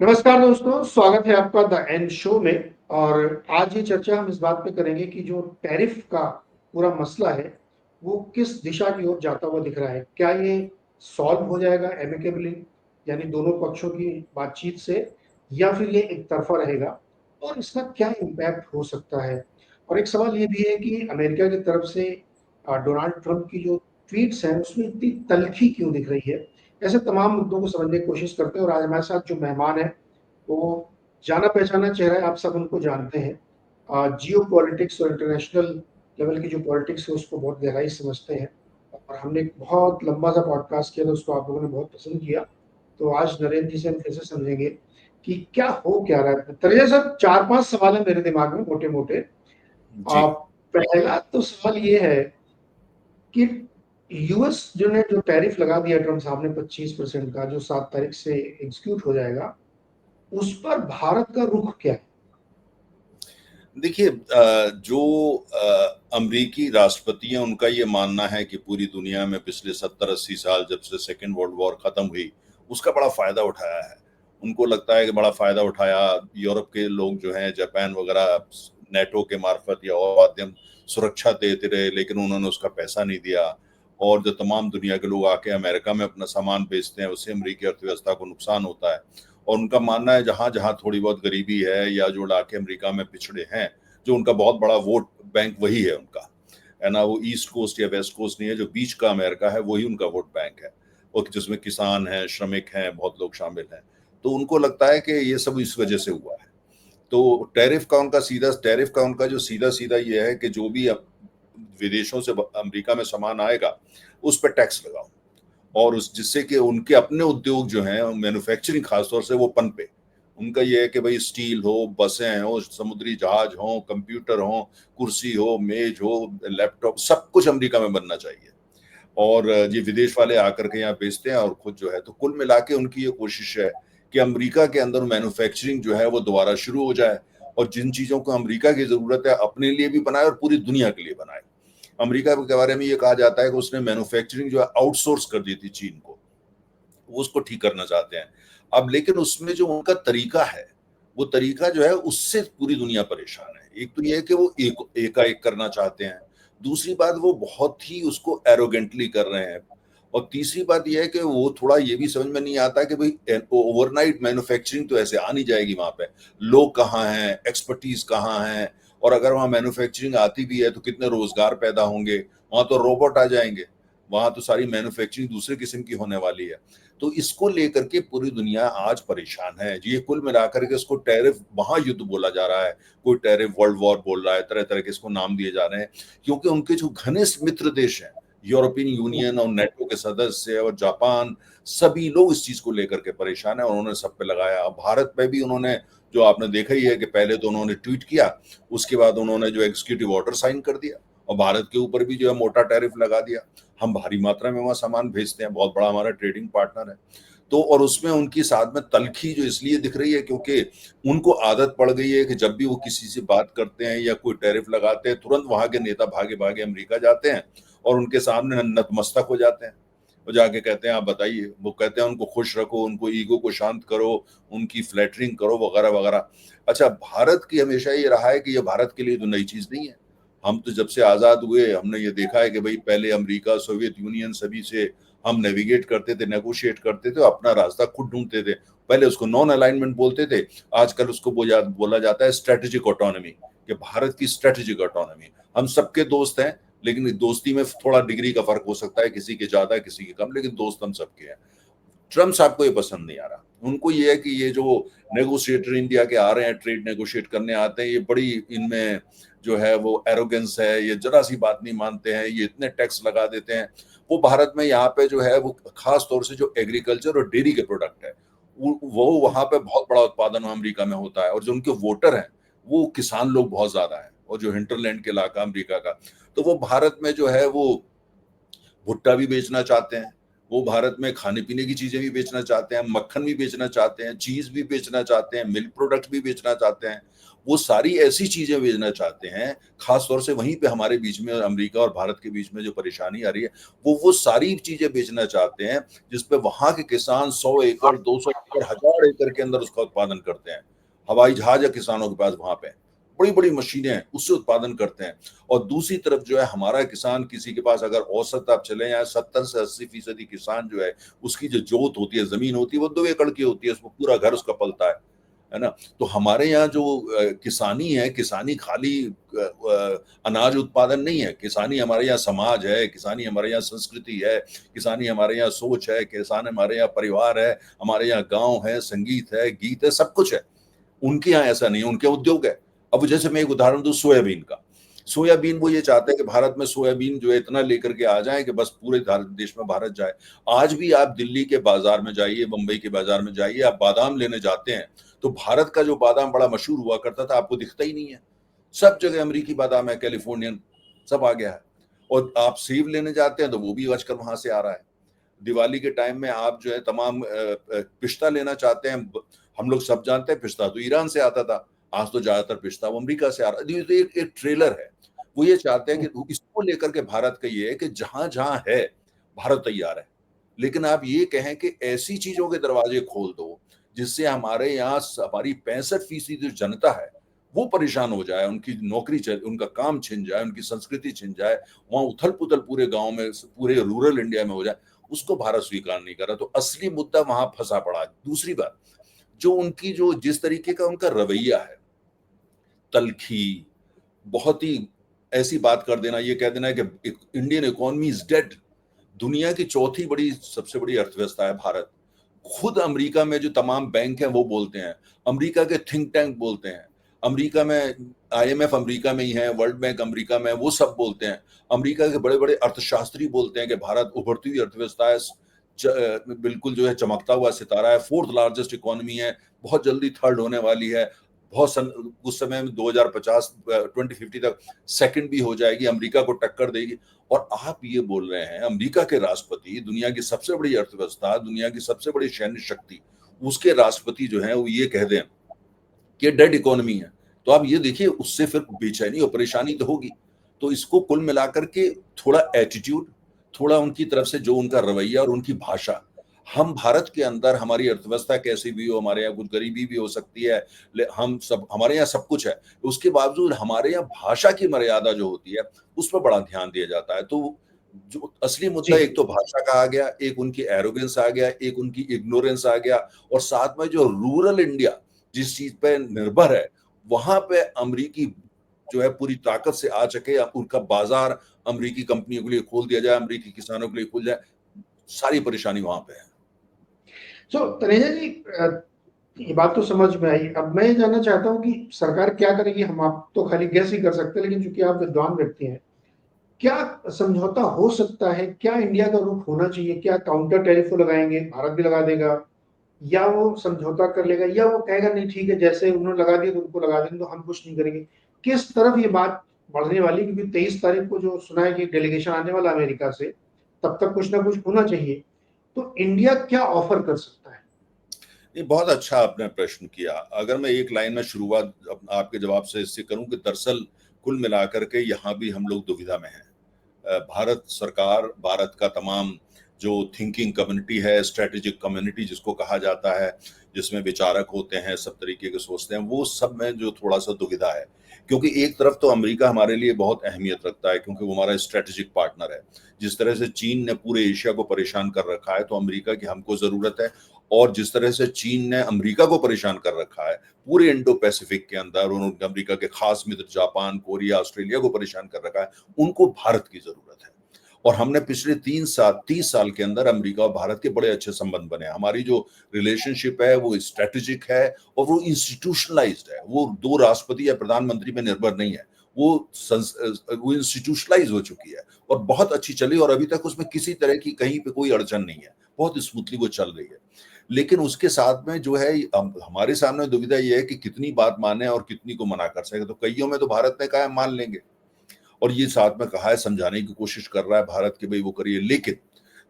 नमस्कार दोस्तों, स्वागत है आपका द एंड शो में। और आज ये चर्चा हम इस बात पे करेंगे कि जो टैरिफ का पूरा मसला है, वो किस दिशा की ओर जाता हुआ दिख रहा है। क्या ये सॉल्व हो जाएगा एमिकेबली, यानी दोनों पक्षों की बातचीत से, या फिर ये एक तरफा रहेगा और इसका क्या इम्पैक्ट हो सकता है। और एक सवाल ये भी है कि अमेरिका की तरफ से डोनाल्ड ट्रंप की जो ट्वीट्स हैं उसमें इतनी तल्खी क्यों दिख रही है। ऐसे तमाम मुद्दों को समझने की कोशिश करते हैं और आज हमारे साथ जो मेहमान है वो जाना पहचाना चेहरा है, आप सब उनको जानते हैं। जियो पॉलिटिक्स और इंटरनेशनल लेवल की जो पॉलिटिक्स है उसको बहुत गहराई से समझते हैं और हमने एक बहुत लंबा सा पॉडकास्ट किया था, उसको आप लोगों ने बहुत पसंद किया। तो आज नरेंद्र जी से हम फिर से समझेंगे कि क्या हो क्या रहा है। तरीके सर, 4-5 सवाल है मेरे दिमाग में मोटे मोटे। जी। पहला तो सवाल ये है कि यूएस जो ने जो टैरिफ लगा दिया ट्रम्प साहब ने 25% का, जो 7 तारीख से एग्जीक्यूट हो जाएगा, उस पर भारत का रुख क्या है। देखिए, जो अमरीकी राष्ट्रपति हैं उनका ये मानना है कि पूरी दुनिया में पिछले 70-80 साल जब से सेकेंड वर्ल्ड वॉर खत्म हुई उसका बड़ा फायदा उठाया है। उनको लगता है कि बड़ा फायदा उठाया यूरोप के लोग जो हैं, जापान वगैरह, नेटो के मार्फत या और माध्यम सुरक्षा देते रहे, लेकिन उन्होंने उसका पैसा नहीं दिया। और जो तमाम दुनिया के लोग आके अमेरिका में अपना सामान बेचते हैं उससे अमरीकी अर्थव्यवस्था को नुकसान होता है। और उनका मानना है जहां जहां थोड़ी बहुत गरीबी है या जो इलाके अमेरिका में पिछड़े हैं, जो उनका बहुत बड़ा वोट बैंक वही है उनका, है ना। वो ईस्ट कोस्ट या वेस्ट कोस्ट नहीं है, जो बीच का अमेरिका है वही उनका वोट बैंक है, और जिसमें किसान हैं, श्रमिक हैं, बहुत लोग शामिल हैं। तो उनको लगता है कि ये सब इस वजह से हुआ है। तो टैरिफ का उनका जो सीधा सीधा ये है कि जो भी विदेशों से अमेरिका में सामान आएगा उस पर टैक्स लगाओ, और उस जिससे कि उनके अपने उद्योग जो हैं मैन्युफैक्चरिंग खासतौर से वो पनपे। उनका ये है कि भाई स्टील हो, बसें हो, समुद्री जहाज हो, कंप्यूटर हो, कुर्सी हो, मेज हो, लैपटॉप, सब कुछ अमेरिका में बनना चाहिए। और ये विदेश वाले आकर के यहाँ बेचते हैं और खुद जो है, तो कुल मिला के उनकी ये कोशिश है कि अमेरिका के अंदर मैन्युफैक्चरिंग जो है वो दोबारा शुरू हो जाए, और जिन चीजों को अमेरिका की जरूरत है अपने लिए भी बनाए और पूरी दुनिया के लिए बनाए। अमेरिका के बारे में ये कहा जाता है कि उसने मैन्युफैक्चरिंग जो है आउटसोर्स कर दी थी चीन को, वो उसको ठीक करना चाहते हैं अब। लेकिन उसमें जो उनका तरीका है, वो तरीका जो है उससे पूरी दुनिया परेशान है। एक तो ये है कि वो एकाएक करना चाहते हैं, दूसरी बात वो बहुत ही उसको एरोगेंटली कर रहे हैं, और तीसरी बात यह है कि वो थोड़ा ये भी समझ में नहीं आता कि भाई ओवरनाइट मैन्युफैक्चरिंग तो ऐसे आ नहीं जाएगी। वहां पे लोग कहाँ हैं, एक्सपर्टीज कहाँ हैं, और अगर वहां मैन्युफैक्चरिंग आती भी है तो कितने रोजगार पैदा होंगे। वहां तो रोबोट आ जाएंगे, वहां तो सारी मैन्युफैक्चरिंग दूसरे किस्म की होने वाली है। तो इसको लेकर के पूरी दुनिया आज परेशान है। ये कुल मिलाकर के इसको टैरिफ महायुद्ध बोला जा रहा है, कोई टैरिफ वर्ल्ड वॉर बोल रहा है, तरह तरह के इसको नाम दिए जा रहे हैं, क्योंकि उनके जो घनिष्ठ मित्र देश हैं, यूरोपियन यूनियन और नेटो के सदस्य और जापान, सभी लोग इस चीज को लेकर के परेशान है और उन्होंने सब पे लगाया। अब भारत में भी उन्होंने, जो आपने देखा ही है कि पहले तो उन्होंने ट्वीट किया, उसके बाद उन्होंने जो एग्जीक्यूटिव ऑर्डर साइन कर दिया और भारत के ऊपर भी जो है मोटा टैरिफ लगा दिया। हम भारी मात्रा में वहां सामान भेजते हैं, बहुत बड़ा हमारा ट्रेडिंग पार्टनर है। तो और उसमें उनकी साथ में तलखी जो इसलिए दिख रही है क्योंकि उनको आदत पड़ गई है कि जब भी वो किसी से बात करते हैं या कोई टैरिफ लगाते हैं, तुरंत वहां के नेता भागे भागे अमेरिका जाते हैं और उनके सामने नतमस्तक हो जाते हैं। वो जाके कहते हैं आप बताइए, वो कहते हैं उनको खुश रखो, उनको ईगो को शांत करो, उनकी फ्लैटरिंग करो वगैरह वगैरह। अच्छा, भारत की हमेशा ये रहा है कि ये भारत के लिए तो नई चीज नहीं है। हम तो जब से आजाद हुए हमने ये देखा है कि भाई पहले अमेरिका, सोवियत यूनियन, सभी से हम नेविगेट करते थे, नेगोशिएट करते थे, अपना रास्ता खुद ढूंढते थे। पहले उसको नॉन अलाइनमेंट बोलते थे, आजकल उसको बोला जाता है स्ट्रेटेजिक ऑटोनॉमी, कि भारत की स्ट्रेटेजिक ऑटोनॉमी। हम सबके दोस्त हैं, लेकिन दोस्ती में थोड़ा डिग्री का फर्क हो सकता है, किसी के ज्यादा किसी के कम, लेकिन दोस्त हम सबके हैं। ट्रम्प साहब को ये पसंद नहीं आ रहा। उनको ये है कि ये जो नेगोशिएटर इंडिया के आ रहे हैं, ट्रेड नेगोशिएट करने आते हैं, ये बड़ी इनमें जो है वो एरोगेंस है, ये जरा सी बात नहीं मानते हैं, ये इतने टैक्स लगा देते हैं। वो भारत में यहाँ पे जो है वो खास तौर से जो एग्रीकल्चर और डेयरी के प्रोडक्ट है, वो वहां पे बहुत बड़ा उत्पादन अमेरिका में होता है, और जो उनके वोटर हैं वो किसान लोग बहुत ज्यादा है, और जो हिंटरलैंड के इलाका अमेरिका का, तो वो भारत में जो है वो भुट्टा भी बेचना चाहते हैं, वो भारत में खाने पीने की चीजें भी बेचना चाहते हैं, मक्खन भी बेचना चाहते हैं, चीज भी बेचना चाहते हैं, मिल्क प्रोडक्ट भी बेचना चाहते हैं। वो सारी ऐसी चीजें भेजना चाहते हैं, खास तौर से वहीं पे हमारे बीच में अमेरिका और भारत के बीच में जो परेशानी आ रही है, वो सारी चीजें बेचना चाहते हैं जिसपे वहां के किसान 100 एकड़ 200 एकड़ 1000 एकड़ के अंदर उसका उत्पादन करते हैं। हवाई जहाज है किसानों के पास, वहां पे बड़ी बड़ी मशीनें हैं, उससे उत्पादन करते हैं। और दूसरी तरफ जो है हमारा किसान, किसी के पास अगर औसत आप चले जाए 70 से 80% किसान जो है, उसकी जो जोत होती है, जमीन होती है, वो 2 एकड़ की होती है, उसको पूरा घर उसका पलता है ना। तो हमारे यहाँ जो किसानी है, किसानी खाली अनाज उत्पादन नहीं है, किसानी हमारे यहाँ समाज है, किसानी हमारे यहाँ संस्कृति है, किसानी हमारे यहाँ सोच है, किसान हमारे यहाँ परिवार है, हमारे यहाँ गांव है, संगीत है, गीत है, सब कुछ है। उनके यहाँ ऐसा नहीं है, उनके उद्योग है। अब जैसे मैं एक उदाहरण दूं सोयाबीन का, सोयाबीन वो ये चाहते हैं कि भारत में सोयाबीन जो है इतना लेकर के आ जाए कि बस पूरे देश में भारत जाए। आज भी आप दिल्ली के बाजार में जाइए, मुंबई के बाजार में जाइए, आप बादाम लेने जाते हैं तो भारत का जो बादाम बड़ा मशहूर हुआ करता था आपको दिखता ही नहीं है। सब जगह अमेरिकी बादाम है, कैलिफोर्नियन सब आ गया है। और आप सेब लेने जाते हैं तो वो भी आजकल वहां से आ रहा है। दिवाली के टाइम में आप जो है तमाम पिस्ता लेना चाहते हैं, हम लोग सब जानते हैं पिस्ता तो ईरान से आता था, आज तो ज्यादातर पिस्ता वो अमेरिका से आ रहा है। तो एक ट्रेलर है, वो ये चाहते हैं कि इसको लेकर के भारत का ये है कि जहां जहां है भारत तैयार है। लेकिन आप ये कहें कि ऐसी चीजों के दरवाजे खोल दो जिससे हमारे यहाँ हमारी 65% जो जनता है वो परेशान हो जाए, उनकी नौकरी उनका काम छिन जाए, उनकी संस्कृति छिन जाए, वहां उथल पुथल पूरे गांव में, पूरे रूरल इंडिया में हो जाए, उसको भारत स्वीकार नहीं कर रहा। तो असली मुद्दा वहां फंसा पड़ा है। दूसरी बात, जो उनकी जो जिस तरीके का उनका रवैया है, तलखी, बहुत ही ऐसी बात कर देना, ये कह देना है कि इंडियन इकोनॉमी इज डेड। दुनिया की चौथी बड़ी सबसे बड़ी अर्थव्यवस्था है भारत। खुद अमेरिका में जो तमाम बैंक हैं वो बोलते हैं, अमेरिका के थिंक टैंक बोलते हैं, अमेरिका में आईएमएफ अमेरिका में ही है, वर्ल्ड बैंक अमेरिका में, वो सब बोलते हैं। अमेरिका के बड़े बड़े अर्थशास्त्री बोलते हैं कि भारत उभरती हुई अर्थव्यवस्था है, बिल्कुल जो है चमकता हुआ सितारा है, 4th लार्जेस्ट इकोनॉमी है, बहुत जल्दी 3rd होने वाली है, उस समय में 2050 2050 तक 2nd भी हो जाएगी, अमेरिका को टक्कर देगी। और आप ये बोल रहे हैं अमेरिका के राष्ट्रपति, दुनिया की सबसे बड़ी अर्थव्यवस्था, दुनिया की सबसे बड़ी सैन्य शक्ति, उसके राष्ट्रपति जो है वो ये कह दें कि डेड इकोनॉमी है। तो आप ये देखिए, उससे फिर बेचैनी और परेशानी तो होगी। तो इसको कुल मिलाकर के थोड़ा एटीट्यूड, थोड़ा उनकी तरफ से जो उनका रवैया और उनकी भाषा, हम भारत के अंदर हमारी अर्थव्यवस्था कैसी भी हो, हमारे यहाँ कुछ गरीबी भी हो सकती है, हम सब, हमारे यहाँ सब कुछ है, उसके बावजूद हमारे यहाँ भाषा की मर्यादा जो होती है उस पर बड़ा ध्यान दिया जाता है। तो जो असली मुद्दा, एक तो भाषा का आ गया, एक उनकी एरोगेंस आ गया, एक उनकी इग्नोरेंस आ गया, और साथ में जो रूरल इंडिया जिस चीज पे निर्भर है, वहां पे अमरीकी जो है पूरी ताकत से आ सके, उनका बाजार अमरीकी कंपनियों के लिए खोल दिया जाए, अमरीकी किसानों के लिए खोल जाए, सारी परेशानी वहां पे है। तनेजा जी, ये बात तो समझ में आई। अब मैं ये जानना चाहता हूँ कि सरकार क्या करेगी। हम आप तो खाली गैस ही कर सकते हैं, लेकिन चूंकि आप विद्वान व्यक्ति हैं, क्या समझौता हो सकता है? क्या इंडिया का रुख होना चाहिए? क्या काउंटर टैरिफ लगाएंगे, भारत भी लगा देगा, या वो समझौता कर लेगा, या वो कहेगा नहीं ठीक है, जैसे उन्होंने लगा दिया तो उनको लगा देंगे, तो हम कुछ नहीं करेंगे? किस तरफ ये बात बढ़ने वाली? क्योंकि 23 तारीख को जो सुना है कि डेलीगेशन आने वाला अमेरिका से, तब तक कुछ ना कुछ होना चाहिए। तो इंडिया क्या ऑफर कर सकता है? ये बहुत अच्छा आपने प्रश्न किया। अगर मैं एक लाइन में शुरुआत आपके जवाब से इससे करूं कि दरअसल कुल मिलाकर के यहाँ भी हम लोग दुविधा में हैं। भारत सरकार, भारत का तमाम जो थिंकिंग कम्युनिटी है, स्ट्रेटेजिक कम्युनिटी जिसको कहा जाता है, जिसमें विचारक होते हैं, सब तरीके के सोचते हैं, वो सब में जो थोड़ा सा दुविधा है। क्योंकि एक तरफ तो अमेरिका हमारे लिए बहुत अहमियत रखता है, क्योंकि वो हमारा स्ट्रेटेजिक पार्टनर है। जिस तरह से चीन ने पूरे एशिया को परेशान कर रखा है, तो अमेरिका की हमको जरूरत है। और जिस तरह से चीन ने अमेरिका को परेशान कर रखा है पूरे इंडो पैसिफिक के अंदर, उन्होंने अमेरिका के खास मित्र जापान, कोरिया, ऑस्ट्रेलिया को परेशान कर रखा है, उनको भारत की जरूरत है। और हमने पिछले 30 साल के अंदर अमेरिका और भारत के बड़े अच्छे संबंध बने। हमारी जो रिलेशनशिप है वो स्ट्रेटेजिक है और वो इंस्टीट्यूशनलाइज्ड है। वो दो राष्ट्रपति या प्रधानमंत्री में निर्भर नहीं है, वो इंस्टीट्यूशनलाइज हो चुकी है और बहुत अच्छी चली, और अभी तक उसमें किसी तरह की कहीं पे कोई अड़चन नहीं है, बहुत स्मूथली वो चल रही है। लेकिन उसके साथ में जो है हमारे सामने दुविधा ये है कि कितनी बात माने और कितनी को मना कर सके। तो कईयों में तो भारत ने कहा है मान लेंगे, और ये साथ में कहा है, समझाने की कोशिश कर रहा है भारत कि भाई वो करिए। लेकिन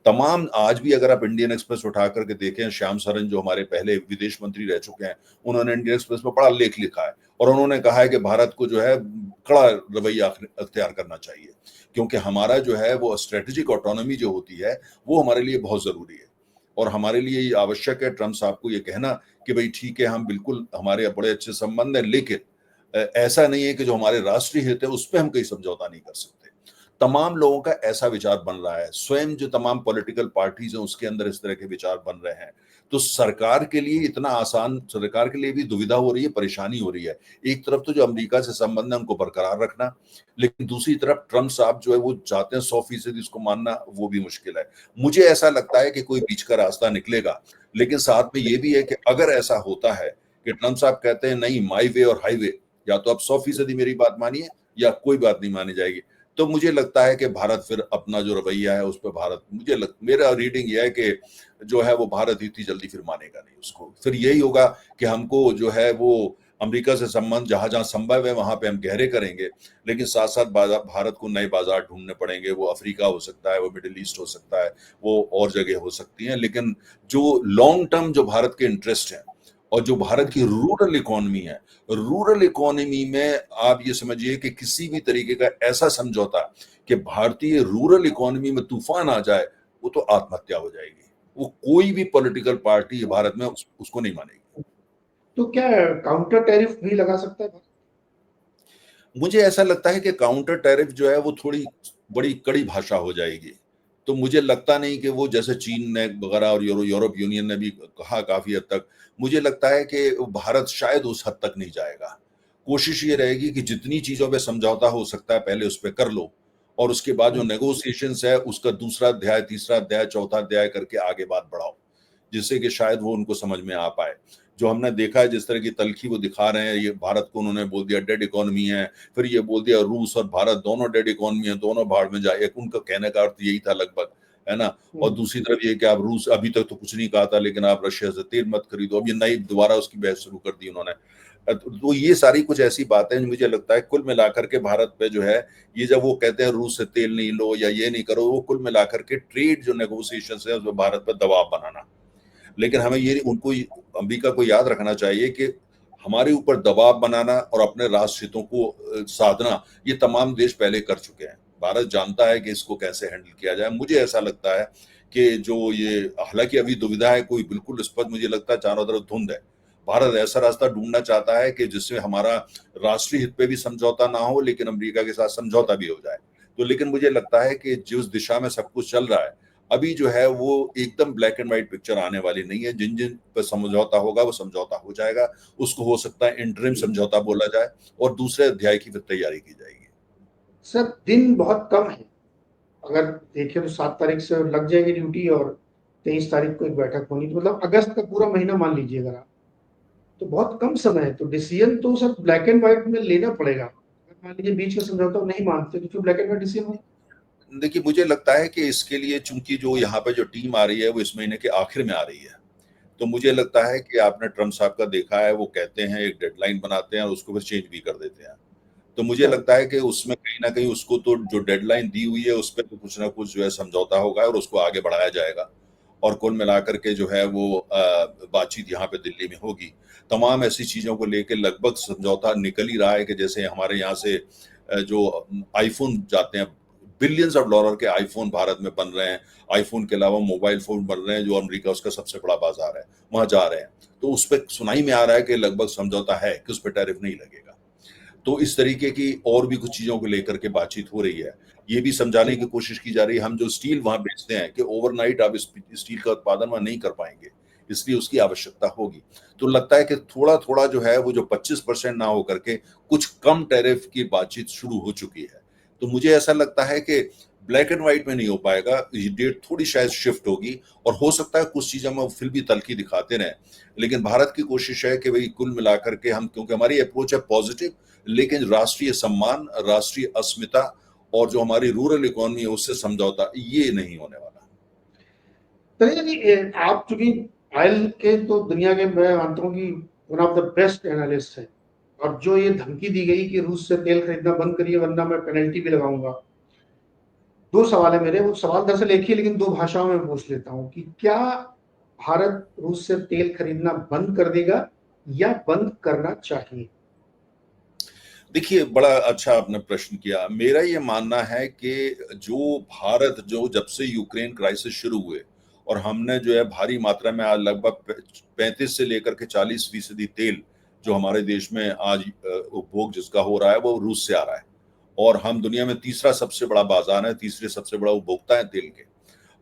तमाम आज भी अगर आप इंडियन एक्सप्रेस उठा करके देखें, श्याम सरन जो हमारे पहले विदेश मंत्री रह चुके हैं, उन्होंने इंडियन एक्सप्रेस में बड़ा लेख लिखा है और उन्होंने कहा है कि भारत को जो है कड़ा रवैया अख्तियार करना चाहिए, क्योंकि हमारा जो है वो स्ट्रेटेजिक ऑटोनॉमी जो होती है वो हमारे लिए बहुत जरूरी है और हमारे लिए ये आवश्यक है ट्रम्प साहब को ये कहना कि भाई ठीक है, हम बिल्कुल हमारे बड़े अच्छे संबंध है, लेकिन ऐसा नहीं है कि जो हमारे राष्ट्रीय हित है उस पर हम कहीं समझौता नहीं कर सकते। तमाम लोगों का ऐसा विचार बन रहा है, स्वयं जो तमाम पॉलिटिकल पार्टीज हैं उसके अंदर इस तरह के विचार बन रहे हैं। तो सरकार के लिए इतना आसान, सरकार के लिए भी दुविधा हो रही है, परेशानी हो रही है। एक तरफ तो जो अमेरिका से संबंध है उनको बरकरार रखना, लेकिन दूसरी तरफ ट्रम्प साहब जो है वो चाहते हैं 100% इसको मानना, वो भी मुश्किल है। मुझे ऐसा लगता है कि कोई बीच का रास्ता निकलेगा, लेकिन साथ में ये भी है कि अगर ऐसा होता है कि ट्रम्प साहब कहते हैं नहीं, माई वे और हाईवे, या तो आप 100% मेरी बात मानिए या कोई बात नहीं मानी जाएगी, तो मुझे लगता है कि भारत फिर अपना जो रवैया है उस पर भारत, मेरा रीडिंग यह है कि जो है वो भारत इतनी जल्दी फिर मानेगा नहीं उसको। फिर यही होगा कि हमको जो है वो अमेरिका से संबंध जहां जहां संभव है वहां पे हम गहरे करेंगे, लेकिन साथ साथ भारत को नए बाजार ढूंढने पड़ेंगे। वो अफ्रीका हो सकता है, वो मिडिल ईस्ट हो सकता है, वो और जगह हो सकती है, लेकिन जो लॉन्ग टर्म जो भारत के इंटरेस्ट हैं और जो भारत की रूरल इकोनॉमी है, रूरल इकोनॉमी में आप ये समझिए कि किसी भी तरीके का ऐसा समझौता कि भारतीय रूरल इकोनॉमी में तूफान आ जाए, वो तो आत्महत्या हो जाएगी। वो कोई भी पॉलिटिकल पार्टी भारत में उसको नहीं मानेगी। तो क्या काउंटर टैरिफ भी लगा सकता है भारत? मुझे ऐसा लगता है कि काउंटर टैरिफ जो है वो थोड़ी बड़ी कड़ी भाषा हो जाएगी। तो मुझे लगता नहीं कि वो जैसे चीन ने वगैरह और यूरोप यूनियन ने भी कहा काफी हद तक, मुझे लगता है कि भारत शायद उस हद तक नहीं जाएगा। कोशिश ये रहेगी कि जितनी चीजों पे समझौता हो सकता है पहले उस पर कर लो, और उसके बाद जो नेगोशिएशंस है उसका दूसरा अध्याय, तीसरा अध्याय, चौथा अध्याय करके आगे बात बढ़ाओ, जिससे कि शायद वो उनको समझ में आ पाए। जो हमने देखा है जिस तरह की तलखी वो दिखा रहे हैं, ये भारत को उन्होंने बोल दिया डेड इकोनॉमी है, फिर ये बोल दिया रूस और भारत दोनों डेड इकोनॉमी है, दोनों भाड़ में जाए। एक उनका कहने का अर्थ यही था लगभग, है ना। और दूसरी तरफ ये कि आप रूस, अभी तक तो कुछ नहीं कहा था, लेकिन आप रशिया से तेल मत खरीदो, अब ये नई दोबारा उसकी बहस शुरू कर दी उन्होंने। तो ये सारी कुछ ऐसी बातें जो मुझे लगता है कुल मिलाकर के भारत पे जो है, ये जब वो कहते हैं रूस से तेल नहीं लो या ये नहीं करो, वो कुल मिलाकर के ट्रेड जो नेगोशिएशन है उसमें भारत पर दबाव बनाना। लेकिन हमें ये उनको, अमेरिका को याद रखना चाहिए कि हमारे ऊपर दबाव बनाना और अपने राष्ट्र हितों को साधना ये तमाम देश पहले कर चुके हैं। भारत जानता है कि इसको कैसे हैंडल किया जाए। मुझे ऐसा लगता है कि जो ये, हालांकि अभी दुविधा है, कोई बिल्कुल स्पष्ट मुझे लगता है चारों तरफ धुंध है। भारत ऐसा रास्ता ढूंढना चाहता है कि जिससे हमारा राष्ट्रीय हित पे भी समझौता ना हो, लेकिन अमेरिका के साथ समझौता भी हो जाए। तो लेकिन मुझे लगता है कि जिस दिशा में सब कुछ चल रहा है अभी जो है वो एकदम ब्लैक एंड व्हाइट पिक्चर आने वाली नहीं है। जिन जिन पर समझौता होगा वो समझौता हो जाएगा, उसको हो सकता है इंटरिम समझौता बोला जाए और दूसरे अध्याय की फिर तैयारी की जाएगी। सर, दिन बहुत कम है। अगर देखें तो 7 तारीख से लग जाएगी ड्यूटी और 23 तारीख को एक बैठक होनी, तो मतलब अगस्त का पूरा महीना मान लीजिएगा आप, तो बहुत कम समय है। तो डिसीजन तो सर ब्लैक एंड व्हाइट में लेना पड़ेगा। अगर मान लीजिए बीच का समझौता नहीं मानते तो फिर ब्लैक एंड व्हाइट डिसीजन हो। देखिए, मुझे लगता है कि इसके लिए चूंकि जो यहाँ पे जो टीम आ रही है वो इस महीने के आखिर में आ रही है, तो मुझे लगता है कि आपने ट्रम्प साहब का देखा है, वो कहते हैं एक डेडलाइन बनाते हैं और उसको फिर चेंज भी कर देते हैं। तो मुझे अच्छा। लगता है कि उसमें कहीं ना कहीं उसको तो जो डेडलाइन दी हुई है उस पर तो कुछ ना कुछ जो है समझौता होगा और उसको आगे बढ़ाया जाएगा। और कुल मिलाकर के जो है वो बातचीत यहाँ पे दिल्ली में होगी। तमाम ऐसी चीजों को लेकर लगभग समझौता निकल ही रहा है कि जैसे हमारे यहाँ से जो आईफोन जाते हैं, बिलियंस ऑफ डॉलर के आईफोन भारत में बन रहे हैं। आईफोन के अलावा मोबाइल फोन बन रहे हैं जो अमेरिका उसका सबसे बड़ा बाजार है, वहां जा रहे हैं। तो उस पर सुनाई में आ रहा है कि लगभग समझौता है कि उस पर टैरिफ नहीं लगेगा। तो इस तरीके की और भी कुछ चीजों को लेकर के बातचीत हो रही है। ये भी समझाने की कोशिश की जा रही है, हम जो स्टील वहां बेचते हैं, कि ओवरनाइट आप स्टील का उत्पादन वहां नहीं कर पाएंगे, इसलिए उसकी आवश्यकता होगी। तो लगता है कि थोड़ा थोड़ा जो है वो जो 25% ना हो करके कुछ कम टैरिफ की बातचीत शुरू हो चुकी है। तो मुझे ऐसा लगता है कि ब्लैक एंड व्हाइट में नहीं हो पाएगा, ये डेट थोड़ी शायद शिफ्ट होगी और हो सकता है कुछ चीजों में फिर भी तलखी दिखाते रहे। लेकिन भारत की कोशिश है कि भाई कुल मिलाकर के हम, क्योंकि हमारी अप्रोच है पॉजिटिव, लेकिन राष्ट्रीय सम्मान, राष्ट्रीय अस्मिता और जो हमारी रूरल इकोनॉमी है उससे समझौता ये नहीं होने वाला। चलिए जी, आप चूंकि ऑयल के तो दुनिया के, मैं मानता हूँ कि one of the best analyst है, और जो ये धमकी दी गई कि रूस से तेल खरीदना बंद करिए वरना मैं पेनल्टी भी लगाऊंगा, 2 सवाल है मेरे, वो सवाल दरअसल एक ही है लेकिन 2 भाषाओं में पूछ लेता हूँ कि क्या भारत रूस से तेल खरीदना बंद कर देगा या बंद करना चाहिए? देखिए, बड़ा अच्छा आपने प्रश्न किया। मेरा ये मानना है कि जो भारत जो जब से यूक्रेन क्राइसिस शुरू हुए और हमने जो है भारी मात्रा में आज लगभग 35 से लेकर के 40% तेल जो हमारे देश में आज उपभोग जिसका हो रहा है वो रूस से आ रहा है। और हम दुनिया में तीसरा सबसे बड़ा बाजार है, तीसरे सबसे बड़ा उपभोक्ता है तेल के।